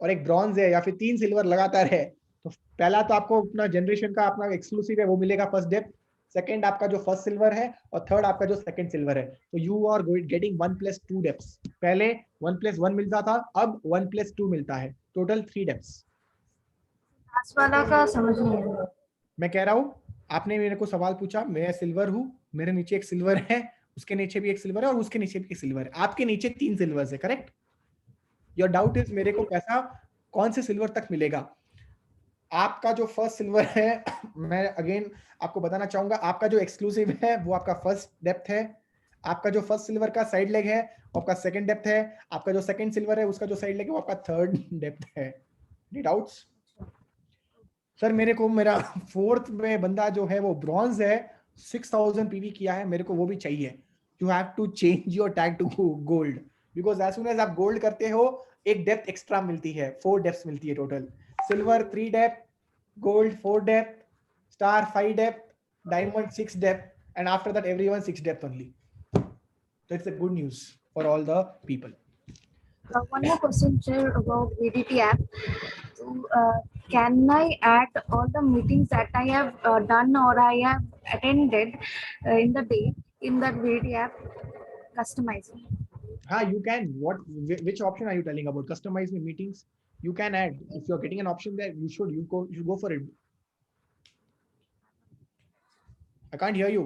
और एक ब्रॉन्ज है या फिर 3 सिल्वर लगातार है तो पहला तो आपको अपना जनरेशन का अपना एक्सक्लूसिव है वो मिलेगा फर्स्ट डेप्थ। सेकंड आपका जो फर्स्ट सिल्वर है, और थर्ड आपका जो सेकंड सिल्वर है। तो यू आर गेटिंग 1+2 डेप्स। पहले 1+1 मिलता था, अब 1+2 मिलता है, टोटल 3 डेप्स। लास्ट वाला का समझ नहीं आया। मैं कह रहा हूँ, आपने मेरे को सवाल पूछा, मैं सिल्वर हूँ, मेरे नीचे एक सिल्वर है, उसके नीचे भी एक सिल्वर है, और उसके नीचे भी एक सिल्वर है, आपके नीचे 3 सिल्वर है, करेक्ट? योर डाउट इज मेरे को पैसा कौन से सिल्वर तक मिलेगा। आपका जो फर्स्ट सिल्वर है मैं अगेन आपको बताना चाहूंगा, आपका जो एक्सक्लूसिव है वो आपका फर्स्ट डेप्थ है, आपका जो फर्स्ट सिल्वर का साइड लेग है वो आपका सेकंड डेप्थ है, आपका जो सेकंड सिल्वर है उसका जो साइड लेग है वो आपका थर्ड डेप्थ है। Any doubts? सर मेरे को मेरा फोर्थ में बंदा जो है वो ब्रॉन्ज है, 6000 पीवी किया है, मेरे को वो भी चाहिए। You have to change your tag to gold, because as soon as आप गोल्ड करते हो एक डेप्थ एक्स्ट्रा मिलती है, 4 डेप्थ मिलती है total. Silver 3 depth, gold 4 depth, star 5 depth, diamond 6 depth, and after that everyone 6 depth only. So it's a good news for all the people. One more question, sir, about VDT app. So, can I add all the meetings that I have done or I have attended in the day in that VDT app, customizing? You can. Which option are you telling about? Customize meetings. You can add. If you're getting an option there, you should go for it. I can't hear you.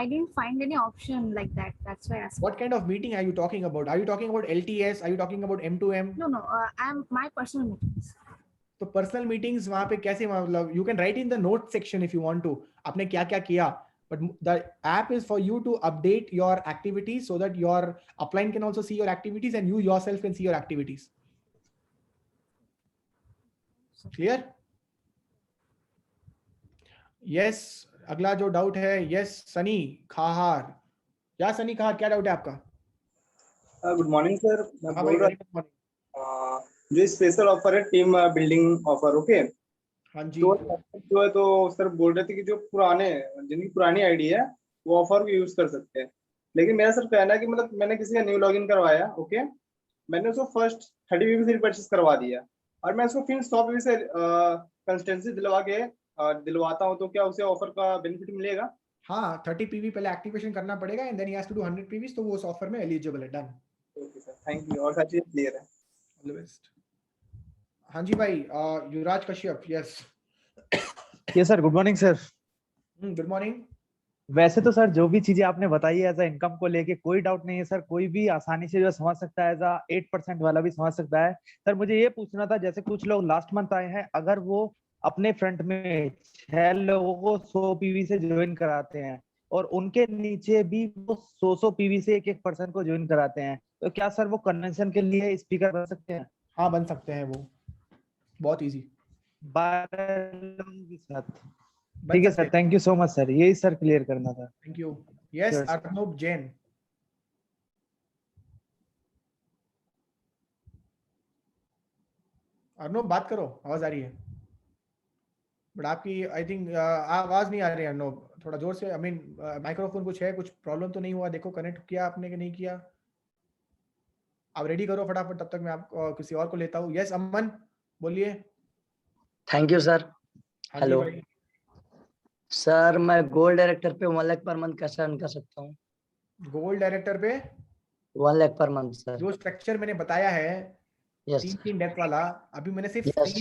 I didn't find any option like that. That's why I asked. What kind of meeting are you talking about? Are you talking about LTS? Are you talking about M2M? No, I'm my personal meetings. तो personal meetings वहां पे कैसे, मतलब you can write in the note section if you want to, आपने क्या क्या किया, but the app is for you to update your activities so that your upline can also see your activities and you yourself can see your activities. Clear? Yes. अगला जो doubt है, yes Sunny खाहार, क्या सनी खाहार क्या doubt है आपका? Good morning sir, मैं हाँ बोल भाई, रहा जो स्पेशल ऑफर है टीम बिल्डिंग ऑफर, ओके? हाँ जी। तो जो है तो सर बोल रहे थे कि जो पुराने जिनकी पुरानी आईडी है वो ऑफर को यूज कर सकते हैं, लेकिन मेरा सर कहना है कि मतलब मैंने किसी का न्यू लॉगिन करवाया, ओके, मैंने उसको फर्स्ट 30 पीवी से रिपर्चेस करवा दिया और मैं उसको फिर 100 पीवी से कंसिस्टेंसी दिलवा के दिलवाता हूँ, तो क्या उसे ऑफर का बेनिफिट मिलेगा? हाँ, 30 पीवी पहले एक्टिवेशन करना पड़ेगा and then he has to do 100 PV, तो वो उस ऑफर में एलिजिबल है। Done. Okay sir, thank you, और सारी चीज क्लियर है। All the best. हाँ जी भाई, Yuvraj Kashyap, yes. Yes sir, good morning sir. Good morning. वैसे तो सर जो भी चीजें आपने बताई है एज इनकम को लेके कोई डाउट नहीं है सर, कोई भी आसानी से जो समझ सकता है, एज 8% वाला भी समझ सकता है। सर मुझे ये पूछना था, जैसे कुछ लोग लास्ट मंथ आए हैं, अगर वो अपने फ्रंट में 6 लोगों को 100 पीवी से ज्वाइन कराते हैं और उनके नीचे भी वो 100 पीवी से एक पर्सन को ज्वाइन कराते हैं, तो क्या सर वो कन्वेंशन के लिए स्पीकर बन सकते हैं? हाँ बन सकते हैं, वो बहुत इजी 12 लोगों के साथ। बन ठीक है सकते sir, thank you so much sir, यही सर क्लियर करना था। Thank you. Yes Sure, sir. Arnab Jain. Arnab बात करो, आवाज आ रही है बट आपकी आई थिंक आवाज नहीं आ रही है। अर्नब थोड़ा जोर से, आई मीन माइक्रोफोन कुछ है, कुछ प्रॉब्लम तो नहीं हुआ? देखो कनेक्ट किया आपने कि नहीं किया, आप रेडी करो फटाफट, तब तक मैं आपको किसी और को लेता हूँ। यस अमन बोलिए। Thank you sir. हाँ जी हेलो भाई। सर, मैं गोल्ड डायरेक्टर पे 1 लाख पर मंथ कैसे अर्न कर सकता हूँ? गोल्ड डायरेक्टर पे 1 लाख पर मंथ सर। जो स्ट्रक्चर मैंने बताया है, यस तीन डेप्थ वाला, अभी मैंने सिर्फ Yes.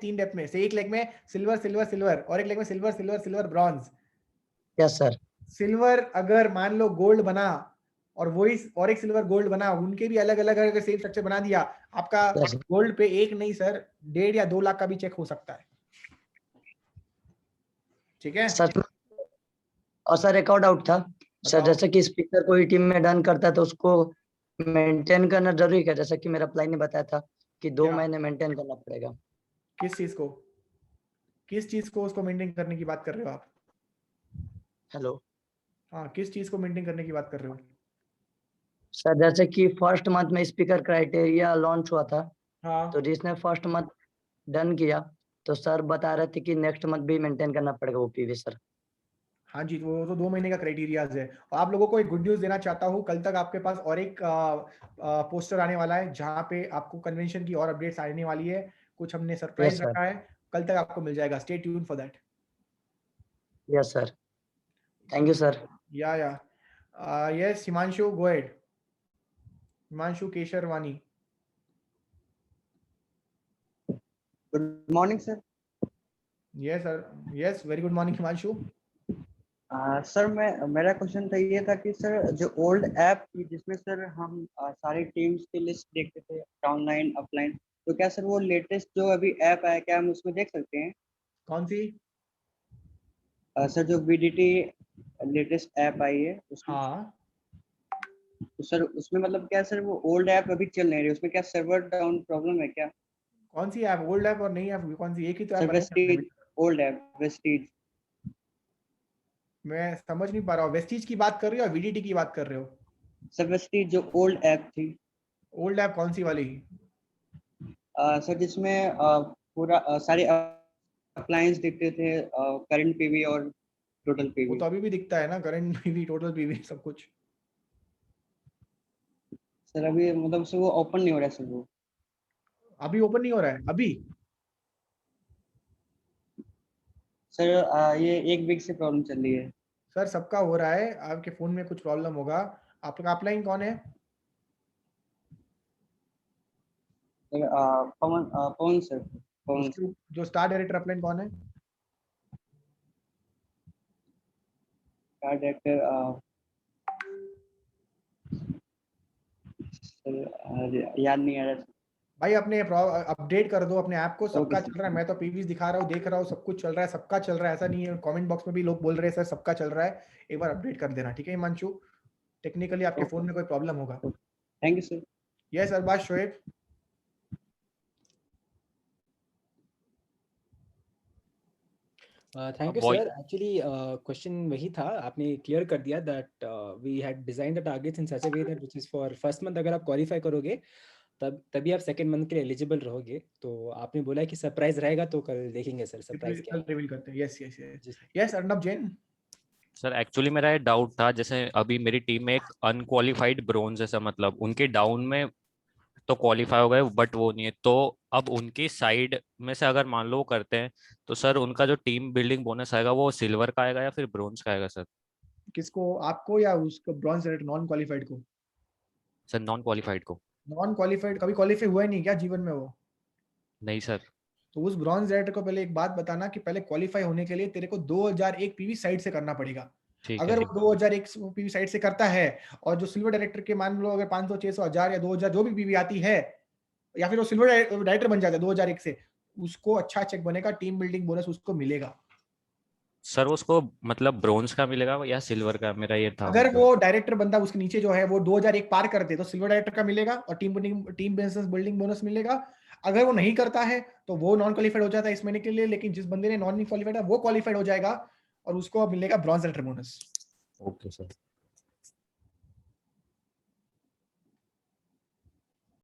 तीन डेप्थ में से एक लेग में सिल्वर सिल्वर सिल्वर और एक लेग में silver silver silver bronze. Yes sir. Silver अगर मान लो गोल्ड बना और वही और एक सिल्वर गोल्ड बना, उनके भी अलग अलग अगर सेम स्ट्रक्चर बना दिया, आपका Yes. गोल्ड पे एक नहीं सर 1.5 या 2 लाख का भी चेक हो सकता है। ठीक है सच में? और सर एक और डाउट था सर, जैसे कि स्पीकर कोई टीम में डन करता है तो उसको मेंटेन करना जरूरी है? जैसे कि मेरा अप्लाई ने बताया था कि 2 क्या? महीने मेंटेन करना पड़ेगा। किस चीज को उसको मेंटेन करने की बात कर रहे हो आप? हेलो हाँ, किस चीज को मेंटेन करने की बात कर रहे हो? सर, जैसे कि फर्स्ट मंथ में स्पीकर क्राइटेरिया लॉन्च हुआ था, हाँ तो जिसने फर्स्ट मंथ डन किया तो सर बता रहे थे कि नेक्स्ट मंथ भी मेंटेन करना पड़ेगा वो पीवी सर। हाँ जी, वो तो 2 महीने का क्राइटेरियाज है। और आप लोगों को एक गुड न्यूज देना चाहता हूँ, कल तक आपके पास और एक पोस्टर आने वाला है जहाँ पे आपको कन्वेंशन की और अपडेट्स आने वाली है। कुछ हमने सरप्राइज Yes, sir. रखा है, कल तक आपको मिल जाएगा। Stay tune for that. Yes, sir. Thank you, sir. Yeah. Yes, Himanshu, go ahead. Himanshu Kesharwani. Good morning sir. Yes, sir. Yes, very good morning, Himanshu. Sir मेरा क्वेश्चन था ये था कि सर जो ओल्ड ऐप थी जिसमें sir हम सारी टीम्स की लिस्ट देखते थे डाउनलाइन अपलाइन, तो क्या सर वो लेटेस्ट जो अभी ऐप आया क्या हम उसमें देख सकते हैं? कौन सी? सर जो बीडीटी लेटेस्ट ऐप आई है उसमें, हाँ, तो सर उसमें मतलब क्या सर वो ओल्ड ऐप अभी चल नहीं रही, उसमें क्या सर्वर डाउन प्रॉब्लम है क्या? कौन सी ऐप? ओल्ड ऐप और नई ऐप कौन सी? एक ही तो ऐप सर बनाई है हमने वेस्टीज, अभी। Old app Vestige. मैं समझ नहीं पा रहा हूँ, वेस्टीज की बात कर रहे हो या वीडीटी की बात कर रहे हो? सर वेस्टीज जो ओल्ड ऐप थी, ओल्ड ऐप कौन सी वाली? सर जिसमें पूरा सारे अप्लायंस दिखते थे, करंट पीवी और टोटल वो पीवी। तो अभी भी दिखता है ना, करंट पीवी, टोटल पीवी, सब कुछ। सर अभी मतलब से वो ओपन नहीं हो रहा है सर वो। अभी ओपन नहीं हो रहा है अभी? सर ये एक वीक से प्रॉब्लम चल रही है। सर सबका हो रहा है, आपके फोन में कुछ प्रॉब्लम होगा। आपका अपलाइन कौन है? सर पवन सर, पवन सर। जो स्टार डायरेक्टर अपलाइन कौन है? डायरेक्टर सर याद नहीं आ रहा सर। भाई अपने अपडेट कर दो अपने ऐप को, सबका Okay, चल रहा है। मैं तो पीवीज दिखा रहा हूँ, देख रहा हूँ, सब कुछ चल रहा है, सबका चल रहा है, ऐसा नहीं है। कमेंट बॉक्स में भी लोग बोल रहे हैं सर सबका चल रहा है, एक बार अपडेट कर देना, ठीक है हिमांशु? टेक्निकली आपके फोन में कोई प्रॉब्लम होगा। Thank you sir. Yes Arbaaz Shoaib. Thank you sir. Actually question वही था, आपने क्लियर कर दिया that we had design the targets in such a way that which is for first month अगर आप क्वालिफाई करोगे तभी आप सेकंड मंथ के लिए एलिजिबल रहोगे। तो आपने बोला कि सरप्राइज रहेगा, तो कल देखेंगे सर सरप्राइज क्या कल है। रिवील करते हैं। यस यस यस जी sir. Yes Arnab Jain. Sir actually मेरा ये डाउट था, जैसे अभी मेरी टीम में एक अनक्वालिफाइड ब्रोंज है सर, मतलब उनके डाउन में तो क्वालिफाई हो गए बट वो नहीं है, तो अब उनकी साइड में से अगर मान लो वो करते हैं तो सर उनका जो टीम बिल्डिंग बोनस आएगा वो सिल्वर का आएगा या फिर ब्रोंज का आएगा सर? किसको, आपको या उसको? ब्रॉन्ज डायरेक्टर नॉन क्वालिफाइड को? सर नॉन क्वालिफाइड को। नॉन क्वालिफाइड कभी क्वालिफाई हुआ ही नहीं क्या जीवन में वो? नहीं सर। तो उस ब्रॉन्ज डायरेक्टर को पहले एक बात बताना कि पहले क्वालिफाई होने के लिए तेरे को 2001 पीवी साइड से करना पड़ेगा। ठीक है अगर ठीक। वो 2001 पीवी साइड से करता है और जो सिल्वर डायरेक्टर के मान लो अगर 500 600 1000 या 2000 जो भी पीवी आती है, या फिर वो सिल्वर डायरेक्टर बन जाता है 2001 से, उसको अच्छा चेक बनेगा, टीम बिल्डिंग बोनस उसको मिलेगा। सर उसको मतलब ब्रोंज का मिलेगा या सिल्वर का, मेरा ये था अगर मतलब। वो डायरेक्टर बंदा उसके नीचे जो है वो 2001 पार करते तो सिल्वर डायरेक्टर का मिलेगा और टीम बिल्डिंग बोनस मिलेगा। अगर वो नहीं करता है तो वो नॉन क्वालिफाइड हो जाता है इस महीने के लिए, लेकिन जिस बंदे ने नॉन क्वालिफाइड है वो क्वालिफाइड हो जाएगा और उसको मिलेगा bronze director bonus. Okay sir.